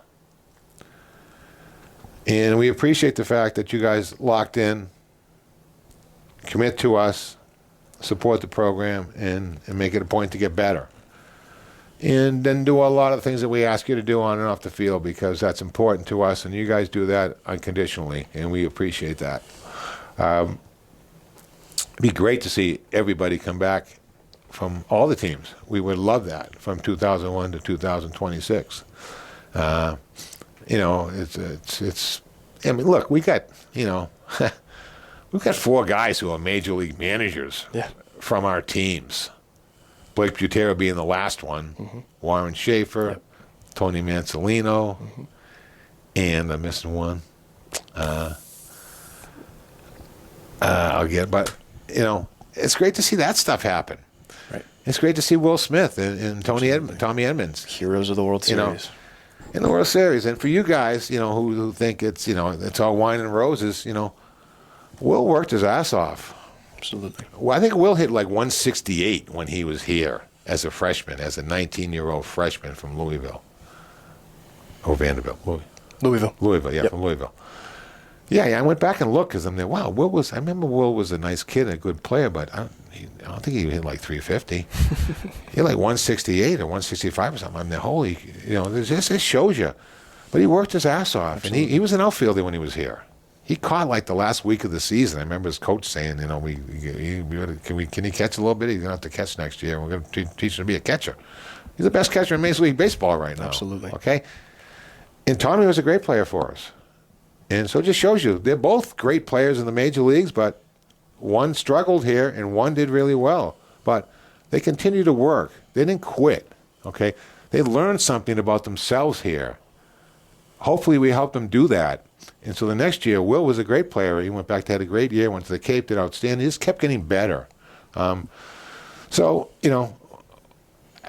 Speaker 3: And we appreciate the fact that you guys locked in, commit to us, support the program, and make it a point to get better. And then do a lot of the things that we ask you to do on and off the field, because that's important to us, and you guys do that unconditionally, and we appreciate that. It'd be great to see everybody come back from all the teams. We would love that, from 2001 to 2026. It's. I mean, look, we got we've got 4 guys who are major league managers from our teams. Blake Butera being the last one, Warren Schaefer, Tony Mansolino, and I'm missing one. But it's great to see that stuff happen.
Speaker 1: Right.
Speaker 3: It's great to see Will Smith and Tommy Edmonds,
Speaker 1: Heroes of the World Series.
Speaker 3: In the World Series. And for you guys, who think it's all wine and roses, Will worked his ass off.
Speaker 1: Absolutely.
Speaker 3: Well, I think Will hit like 168 when he was here as a freshman, as a 19-year-old freshman from Louisville. Or Vanderbilt.
Speaker 1: Louisville,
Speaker 3: From Louisville. Yeah, I went back and looked because I'm there. Wow, I remember Will was a nice kid, a good player, but I don't think he hit like 350. He hit like 168 or 165 or something. I'm there, holy, this shows you. But he worked his ass off. Absolutely. And he was an outfielder when he was here. He caught like the last week of the season. I remember his coach saying, can he catch a little bit? He's going to have to catch next year. We're going to teach him to be a catcher. He's the best catcher in Major League Baseball right now.
Speaker 1: Absolutely.
Speaker 3: Okay? And Tommy was a great player for us. And so it just shows you, they're both great players in the major leagues, but one struggled here and one did really well. But they continue to work. They didn't quit. Okay? They learned something about themselves here. Hopefully we helped them do that. And so the next year, Will was a great player. He went back to had a great year, went to the Cape, did outstanding. He just kept getting better.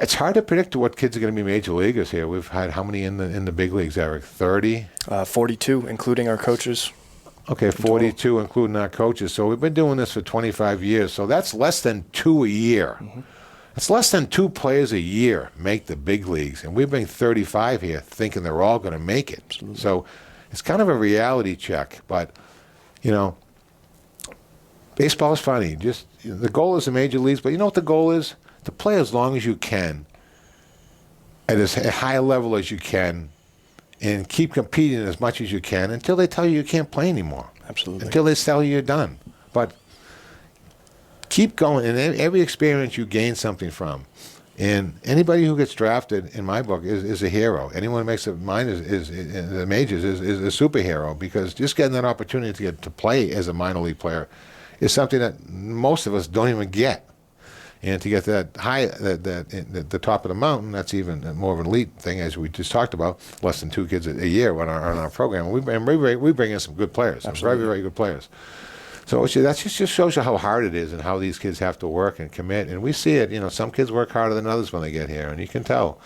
Speaker 3: It's hard to predict what kids are going to be major leaguers here. We've had how many in the big leagues, Eric? 30?
Speaker 1: 42, including our coaches.
Speaker 3: Okay, 42, including our coaches. So we've been doing this for 25 years. So that's less than 2 a year. It's less than 2 players a year make the big leagues. And we've been 35 here thinking they're all going to make it. Absolutely. So it's kind of a reality check. But, baseball is funny. Just the goal is the major leagues. But you know what the goal is? To play as long as you can, at as high a level as you can, and keep competing as much as you can until they tell you can't play anymore.
Speaker 1: Absolutely.
Speaker 3: Until they tell you you're done. But keep going, and every experience you gain something from. And anybody who gets drafted, in my book, is a hero. Anyone who makes it mine is the majors is a superhero, because just getting that opportunity to play as a minor league player is something that most of us don't even get. And to get that high, the top of the mountain, that's even more of an elite thing, as we just talked about. Less than 2 kids a year on our program. We bring in some good players, some very, very good players. So that just shows you how hard it is and how these kids have to work and commit. And we see it. Some kids work harder than others when they get here, and you can tell.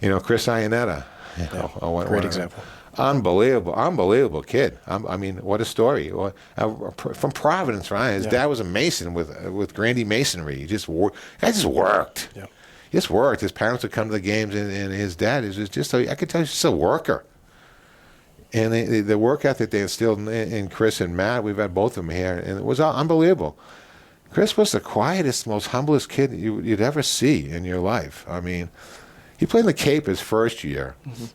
Speaker 3: Chris Iannetta,
Speaker 1: great example.
Speaker 3: Unbelievable kid. I mean, what a story. From Providence, right? His dad was a mason with Grandy Masonry. He just worked.
Speaker 1: Yeah.
Speaker 3: He just worked. His parents would come to the games, and his dad is just, I could tell he's just a worker. And the work ethic they instilled in Chris and Matt, we've had both of them here, and it was unbelievable. Chris was the quietest, most humblest kid you'd ever see in your life. I mean, he played in the Cape his first year. Mm-hmm.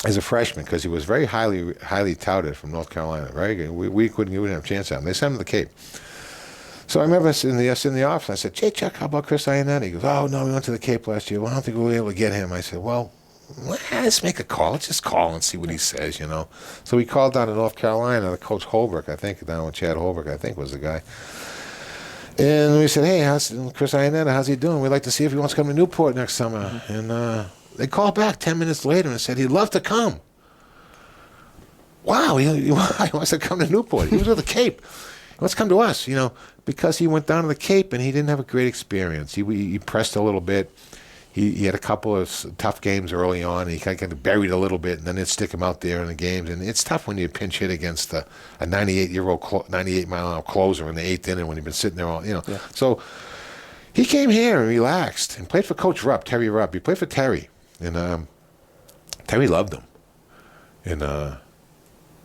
Speaker 3: As a freshman, because he was very highly touted from North Carolina, right? We didn't have a chance at him. They sent him to the Cape. So I remember in the office, I said, "Jay, Chuck, how about Chris Iannetta?" He goes, "Oh, no, we went to the Cape last year. Well, I don't think we'll be able to get him." I said, "Well, let's make a call. Let's just call and see what he says, So we called down to North Carolina, the Coach Holbrook, I think, down with Chad Holbrook, I think was the guy. And we said, "Hey, how's Chris Iannetta? How's he doing? We'd like to see if he wants to come to Newport next summer." Mm-hmm. And they called back 10 minutes later and said he'd love to come. Wow, he wants to come to Newport. He was at the Cape. He wants to come to us, because he went down to the Cape and he didn't have a great experience. He pressed a little bit. He had a couple of tough games early on. And he kind of buried a little bit, and then they'd stick him out there in the games. And it's tough when you pinch hit against a 98-mile-an-hour closer in the 8th inning when you've been sitting there all, Yeah. So he came here and relaxed and played for Coach Rupp, Terry Rupp. He played for Terry. And Terry loved him. And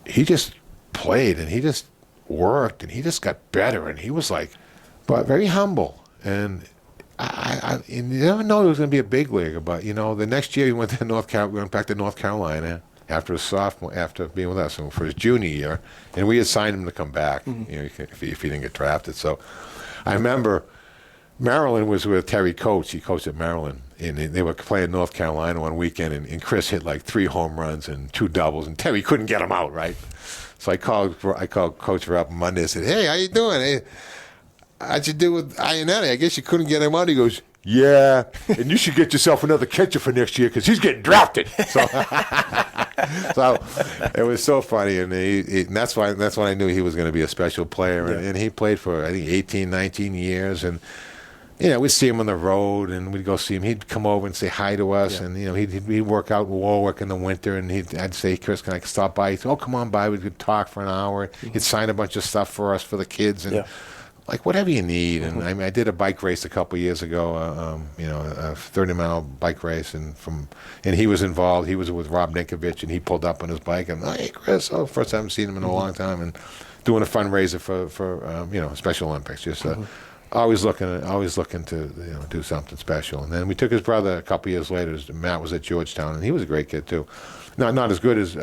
Speaker 3: he just played, and he just worked, and he just got better. And he was but very humble. And you never know he was going to be a big leaguer. But, the next year we went back to North Carolina after being with us for his junior year. And we had signed him to come back, if he didn't get drafted. So I remember Maryland was with Terry Coates. He coached at Maryland. And they were playing North Carolina one weekend, and Chris hit 3 home runs and 2 doubles, and Terry couldn't get him out, right? So I called Coach Rupp Monday and said, "Hey, how you doing? Hey, how'd you do with Iannetta? I guess you couldn't get him out." He goes, "Yeah, and you should get yourself another catcher for next year because he's getting drafted." So, it was so funny, and that's when I knew he was going to be a special player. And he played for, I think, 18, 19 years, and we'd see him on the road, and we'd go see him. He'd come over and say hi to us, and he'd work out in Warwick in the winter, and I'd say, "Chris, can I stop by?" He'd say, "Oh, come on by." We'd talk for an hour. Mm-hmm. He'd sign a bunch of stuff for us for the kids, and whatever you need. And I did a bike race a couple of years ago, a 30-mile bike race, and he was involved. He was with Rob Ninkovich, and he pulled up on his bike, and "Hey, Chris!" First time I've seen him in a long time, and doing a fundraiser for Special Olympics, just. Always looking to do something special. And then we took his brother a couple years later. Matt was at Georgetown, and he was a great kid too. Not as good as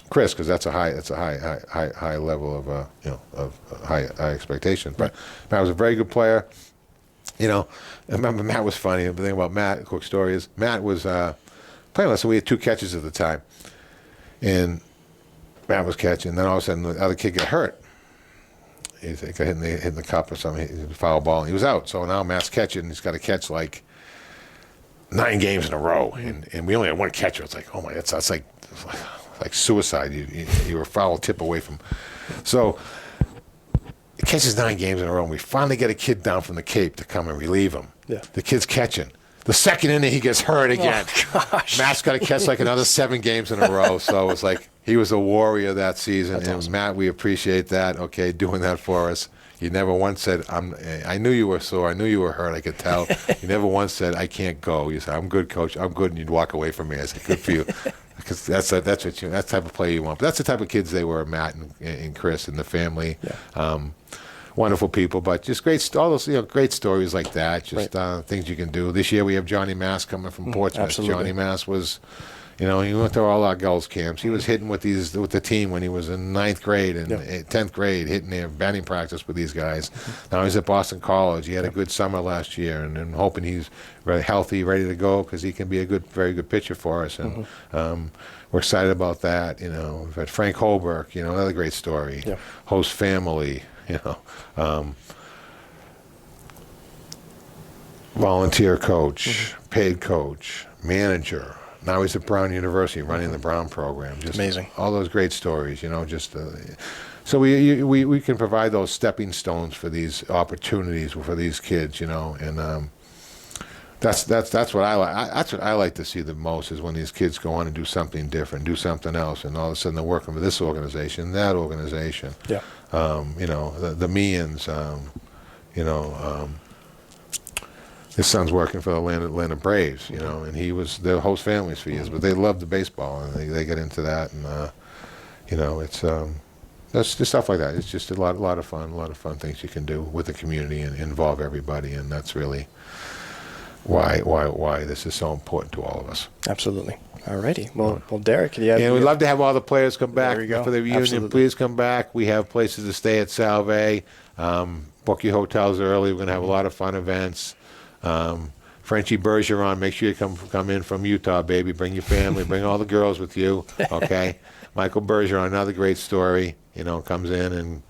Speaker 3: Chris, because that's a high level of high expectations. But Matt was a very good player. I remember Matt was funny. The thing about Matt, a quick story is Matt was playing with us, so we had 2 catches at the time, and Matt was catching. And then all of a sudden, the other kid got hurt. He got hit in the cup or something. He foul ball, and he was out. So now Matt's catching. He's got to catch 9 games in a row, and we only had 1 catcher. It's like, oh my, that's like suicide. You were a foul tip away from. So he catches 9 games in a row, and we finally get a kid down from the Cape to come and relieve him. Yeah. The kid's catching. The second inning, he gets hurt again. Oh, gosh. Matt's got to catch another 7 games in a row. So it's he was a warrior that season. That's awesome. Matt, we appreciate that. Okay, doing that for us. You never once said, I knew you were sore. I knew you were hurt. I could tell. You never once said, "I can't go." You said, "I'm good, Coach. I'm good," and you'd walk away from me. I said, "Good for you," because that's the type of player you want. But that's the type of kids they were, Matt and Chris and the family. Yeah. Wonderful people, but just all those great stories like that. Just things you can do. This year we have Johnny Mass coming from Portsmouth. Absolutely. Johnny Mass was, You know, he went to all our Gulls camps. He was hitting with the team when he was in 9th grade and 10th grade, hitting their batting practice with these guys. Now he's at Boston College. He had a good summer last year, and hoping he's really healthy, ready to go, because he can be a very good pitcher for us. And we're excited about that. You know, we've had Frank Holbrook. You know, another great story. Host family. You know. Volunteer coach, paid coach, manager. Now he's at Brown University running the Brown program. Just
Speaker 1: amazing.
Speaker 3: All those great stories, you know, just so we can provide those stepping stones for these opportunities for these kids, you know, and that's what I like. That's what I like to see the most, is when these kids go on and do something different, do something else, and all of a sudden they're working with this organization, that organization.
Speaker 1: Yeah.
Speaker 3: You know, the Meehan's, you know. His son's working for the Atlanta Braves, you know, and he was their host families for years, but they loved the baseball, and they get into that, and you know, it's that's just stuff like that. It's just a lot of fun things you can do with the community and involve everybody, and that's really why this is so important to all of us.
Speaker 1: Absolutely. All righty. Well, Derek, yeah.
Speaker 3: And we'd love to have all the players come back for the reunion.
Speaker 1: Absolutely.
Speaker 3: Please come back. We have places to stay at Salve. Book your hotels early. We're going to have a lot of fun events. Frenchie Bergeron, make sure you come in from Utah, baby. Bring your family, bring all the girls with you, okay? Michael Bergeron, another great story, you know, comes in and,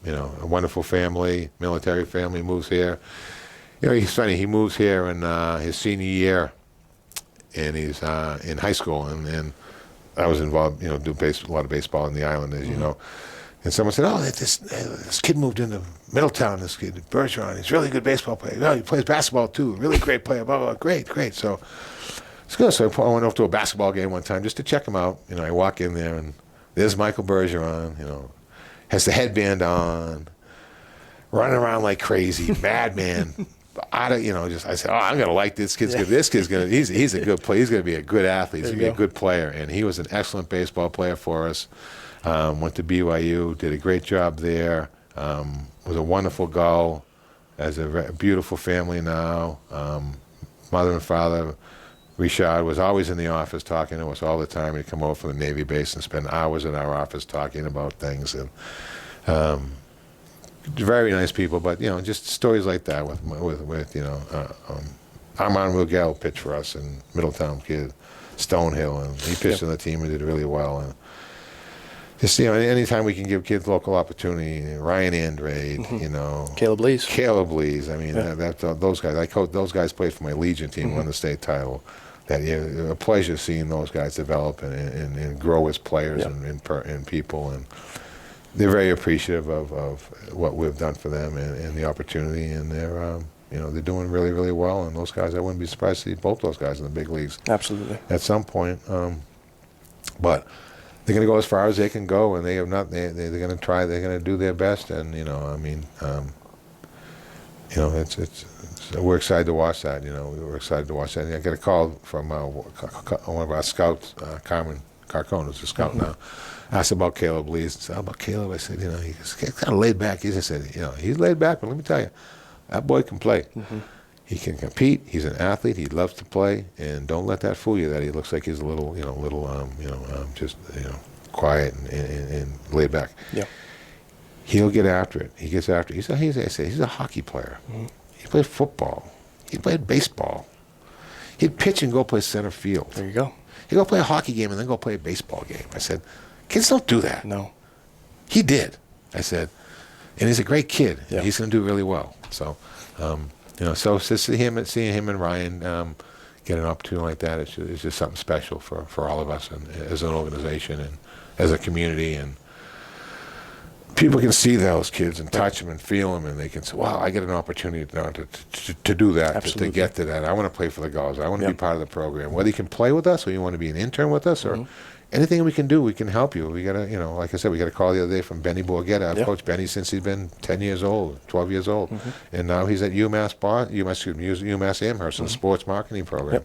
Speaker 3: you know, a wonderful family, military family, moves here. You know, he's funny, he moves here in his senior year, and he's in high school, and I was involved, you know, do a lot of baseball in the island, as you know. And someone said, "Oh, this kid moved into Middletown. This kid, Bergeron, he's a really good baseball player. Oh, he plays basketball too. Really great player. Blah, blah, blah. Great." So it's good. So I went off to a basketball game one time just to check him out. You know, I walk in there, and there's Michael Bergeron. You know, has the headband on, running around like crazy, madman. You know, I said, "Oh, I'm gonna like this kid's good. This kid's gonna. He's a good player. He's gonna be a good athlete. He's gonna be a good player." And he was an excellent baseball player for us. Went to BYU, did a great job there. Was a wonderful Gull, has a beautiful family now. Mother and father, Richard, was always in the office talking to us all the time. He'd come over from the Navy base and spend hours in our office talking about things. And very nice people, but you know, just stories like that with you know, Armand Miguel pitched for us, and Middletown kid, Stonehill, and he pitched on the team and did really well. And just, you know, anytime we can give kids local opportunity, Ryan Andrade, you know,
Speaker 1: Caleb Lees.
Speaker 3: I mean, those guys. Those guys played for my Legion team, won the state title. A pleasure seeing those guys develop and grow as players and people, and they're very appreciative of what we've done for them and the opportunity, and they're you know, they're doing really, really well. And those guys, I wouldn't be surprised to see both those guys in the big leagues. Absolutely. At some point, but they're going to go as far as they can go, and they have not. They're going to try. They're going to do their best, and you know, I mean, you know, it's we're excited to watch that. You know, we're excited to watch that. And I got a call from one of our scouts, Carmen Carcone, who's a scout now. Asked about Caleb Lees. Said, "How about Caleb?" I said, "You know, he's kind of laid back." He just said, "You know, he's laid back, but let me tell you, that boy can play. He can compete. He's an athlete. He loves to play, and don't let that fool you that he looks like he's a little, just, you know, quiet and laid back. Yeah, he'll get after it. He gets after it. He's a hockey player. He played football. He played baseball. He'd pitch and go play center field. There you go. He'd go play a hockey game and then go play a baseball game." I said, "Kids don't do that." No. He did. I said, and he's a great kid. Yeah. He's going to do really well. So. You know, so seeing him and Ryan get an opportunity like that, it's just something special for all of us, and as an organization and as a community, and people can see those kids and touch them and feel them, and they can say, "Wow, I get an opportunity now to do that, to get to that. I want to play for the Gulls. I want to be part of the program. Whether you can play with us or you want to be an intern with us or anything we can do, we can help you." We got to, you know, like I said, we got a call the other day from Benny Borgetta. I've coached Benny since he's been 10 years old, 12 years old. And now he's at UMass Amherst in the sports marketing program,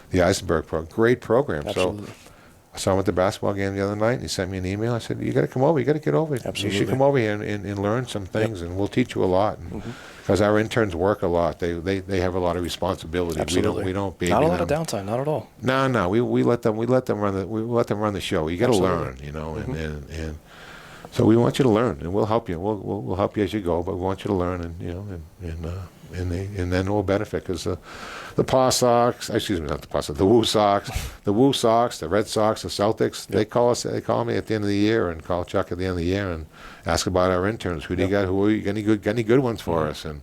Speaker 3: the Eisenberg program. Great program. Absolutely. So I saw him at the basketball game the other night, and he sent me an email. I said, you got to come over. You got to get over.
Speaker 1: Absolutely.
Speaker 3: You should come over here and learn some things, and we'll teach you a lot. Because our interns work a lot. They have a lot of responsibility.
Speaker 1: Absolutely.
Speaker 3: We don't baby
Speaker 1: not a lot
Speaker 3: them.
Speaker 1: of downtime, not at all.
Speaker 3: No. We let them run the show. You got to learn, and so we want you to learn, and we'll help you. We'll help you as you go, but we want you to learn, and then we'll benefit because the Paw Sox, excuse me, not the Paw Sox, the Woo Sox, the Red Sox, the Celtics, they call me at the end of the year and call Chuck at the end of the year and ask about our interns. Who do you got? Who are you? Got any good ones for us? And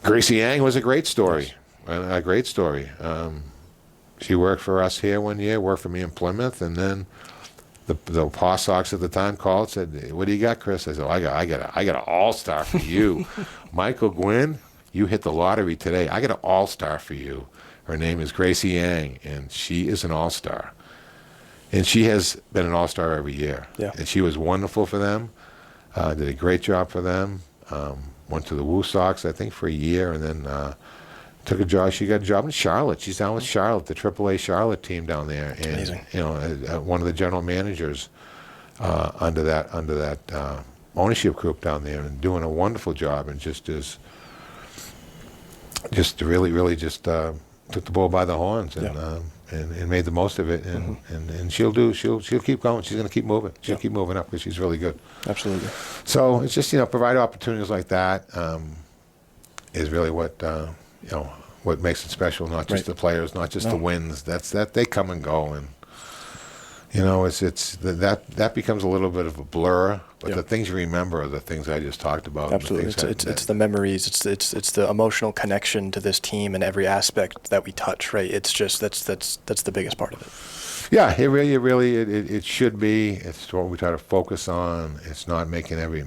Speaker 3: Gracie Yang was a great story, a great story. She worked for us here one year, worked for me in Plymouth, and then the Paw Sox at the time called, said, "What do you got, Chris?" I said, "I got an all-star for you, Michael Gwynn. You hit the lottery today. I got an all-star for you. Her name is Gracie Yang, and she is an all-star, and she has been an all-star every year.
Speaker 1: Yeah.
Speaker 3: And she was wonderful for them. Did a great job for them. Went to the Woo Sox, I think, for a year, and then." Took a job. She got a job in Charlotte. She's down with Charlotte, the AAA Charlotte team down there, and
Speaker 1: Amazing.
Speaker 3: One of the general managers under that ownership group down there, and doing a wonderful job, and just really took the bull by the horns and made the most of it, and she'll keep going. She's going to keep moving. She'll keep moving up because she's really good.
Speaker 1: Absolutely.
Speaker 3: So it's just provide opportunities like that is really what makes it special. Not just the players, not just the wins. That they come and go, and it's that becomes a little bit of a blur. But the things you remember are the things I just talked about.
Speaker 1: Absolutely, it's the memories. It's the emotional connection to this team and every aspect that we touch. Right. It's just that's the biggest part of it.
Speaker 3: Yeah, it really should be. It's what we try to focus on. It's not making every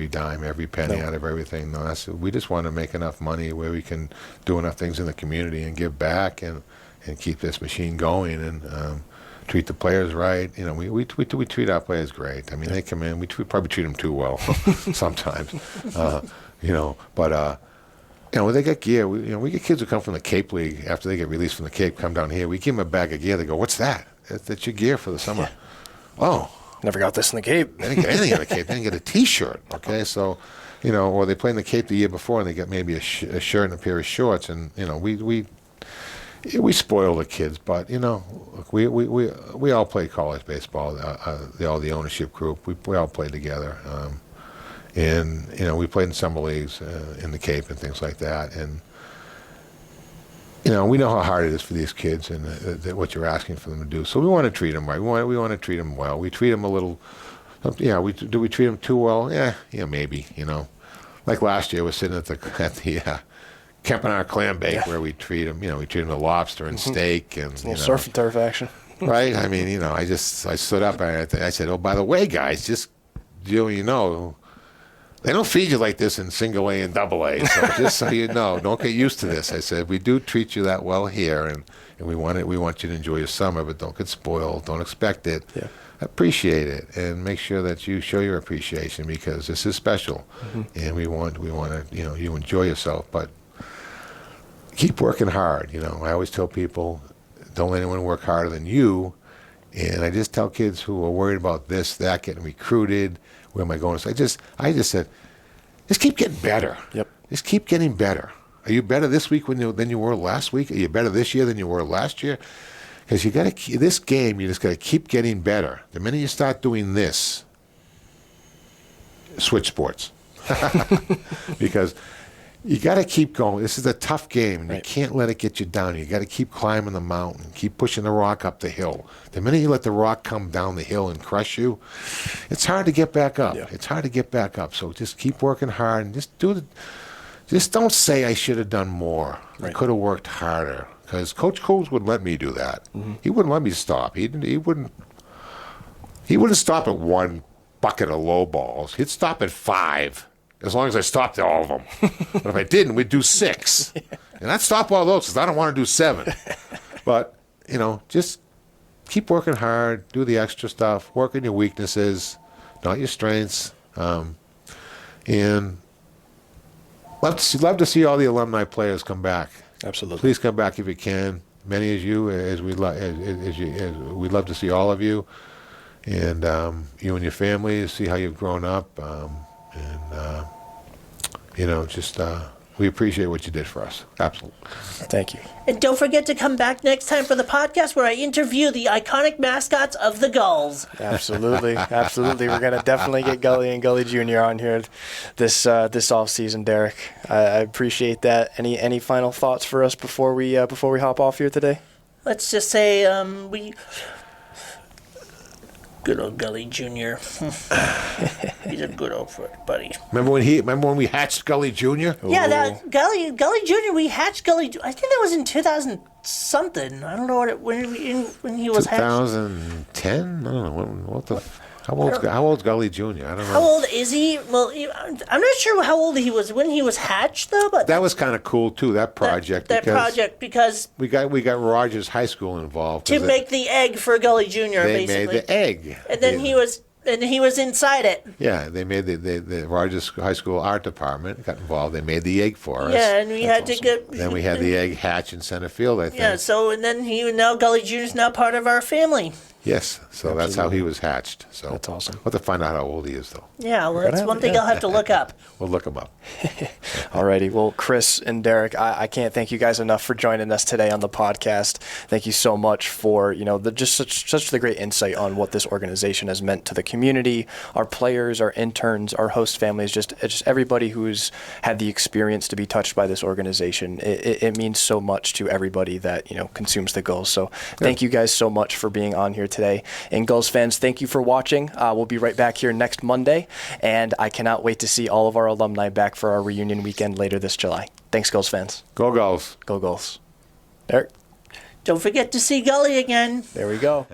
Speaker 3: dime, every penny out of everything. No, we just want to make enough money where we can do enough things in the community and give back and keep this machine going and treat the players right. We treat our players great. I mean, they come in. We probably treat them too well sometimes. But. When they get gear, we get kids who come from the Cape League after they get released from the Cape, come down here. We give them a bag of gear. They go, "What's that?" That's your gear for the summer. Yeah. Oh,
Speaker 1: never got this in the Cape.
Speaker 3: They didn't get anything in the Cape. They didn't get a T-shirt. Okay, so or they play in the Cape the year before and they get maybe a shirt and a pair of shorts, and we spoil the kids. But look, we all played college baseball. The ownership group, we all played together. And we played in summer leagues in the Cape and things like that, and we know how hard it is for these kids and what you're asking for them to do. So we want to treat them right. We want to treat them well. We treat them a little. Do we treat them too well? Yeah, maybe. Like last year, we're sitting at the Kempenaar Clam Bake where we treat them. We treat them to lobster and steak and
Speaker 1: surf and turf action.
Speaker 3: Right. I mean, I stood up and I said, "Oh, by the way, guys, just they don't feed you like this in single A and double A, so just so you know, don't get used to this." I said, "We do treat you that well here, and we want you to enjoy your summer, but don't get spoiled. Don't expect it.
Speaker 1: Yeah.
Speaker 3: Appreciate it, and make sure that you show your appreciation because this is special, and we want to, you enjoy yourself, but keep working hard. I always tell people, don't let anyone work harder than you, and I just tell kids who are worried about this, that, getting recruited. Where am I going? So I just said, just keep getting better.
Speaker 1: Yep.
Speaker 3: Just keep getting better. Are you better this week than you were last week? Are you better this year than you were last year? Because this game, you just got to keep getting better. The minute you start doing this, switch sports. Because you got to keep going. This is a tough game, and you can't let it get you down. You got to keep climbing the mountain, keep pushing the rock up the hill. The minute you let the rock come down the hill and crush you, it's hard to get back up.
Speaker 1: Yeah.
Speaker 3: It's hard to get back up. So just keep working hard and just don't say I should have done more.
Speaker 1: Right.
Speaker 3: I could have worked harder. Because Coach Coles wouldn't let me do that. He wouldn't let me stop. He wouldn't stop at one bucket of low balls. He'd stop at 5. As long as I stopped all of them. But if I didn't, we'd do 6. And I'd stop all those because I don't want to do 7. But, just keep working hard, do the extra stuff, work on your weaknesses, not your strengths. And love to see all the alumni players come back.
Speaker 1: Absolutely.
Speaker 3: Please come back if you can. many as you, as we we'd love to see all of you, and you and your families, see how you've grown up, and just we appreciate what you did for us. Absolutely.
Speaker 1: Thank you.
Speaker 2: And don't forget to come back next time for the podcast where I interview the iconic mascots of the Gulls.
Speaker 1: Absolutely. Absolutely. We're going to definitely get Gully and Gully Jr. on here this off season, Derek. I appreciate that. Any final thoughts for us before we hop off here today?
Speaker 2: Let's just say good old Gully Jr. He's a good old buddy.
Speaker 3: Remember when we hatched Gully Jr.?
Speaker 2: Yeah, that Gully Jr. We hatched Gully. I think that was in 2000 something. I don't know when he was hatched.
Speaker 3: 2010. I don't know how old's Gully Jr. I don't know.
Speaker 2: How old is he? Well, I'm not sure how old he was when he was hatched, though. But
Speaker 3: that was kind of cool too. That project.
Speaker 2: Because
Speaker 3: we got Rogers High School involved
Speaker 2: to make the egg for Gully Jr.
Speaker 3: They
Speaker 2: basically
Speaker 3: made the egg,
Speaker 2: and then he was inside it.
Speaker 3: Yeah, they made the Rogers High School art department got involved. They made the egg for us.
Speaker 2: Yeah, and we had to get.
Speaker 3: Then we had the egg hatch in center field, I think.
Speaker 2: Yeah, so and then now Gully Jr. is now part of our family.
Speaker 3: Yes, so that's how he was hatched. So
Speaker 1: that's awesome.
Speaker 3: We'll have to find out how old he is, though.
Speaker 2: Yeah, well, that's one thing I'll have to look up.
Speaker 3: We'll look him up.
Speaker 1: Alrighty. Well, Chris and Derek, I can't thank you guys enough for joining us today on the podcast. Thank you so much for just such the great insight on what this organization has meant to the community, our players, our interns, our host families, just everybody who's had the experience to be touched by this organization. It means so much to everybody that consumes the Gulls. So thank you guys so much for being on here today. And Gulls fans, thank you for watching. We'll be right back here next Monday, and I cannot wait to see all of our alumni back for our reunion weekend later this July. Thanks, Gulls fans.
Speaker 3: Go Gulls.
Speaker 1: Go Gulls. Derek?
Speaker 2: Don't forget to see Gully again.
Speaker 1: There we go.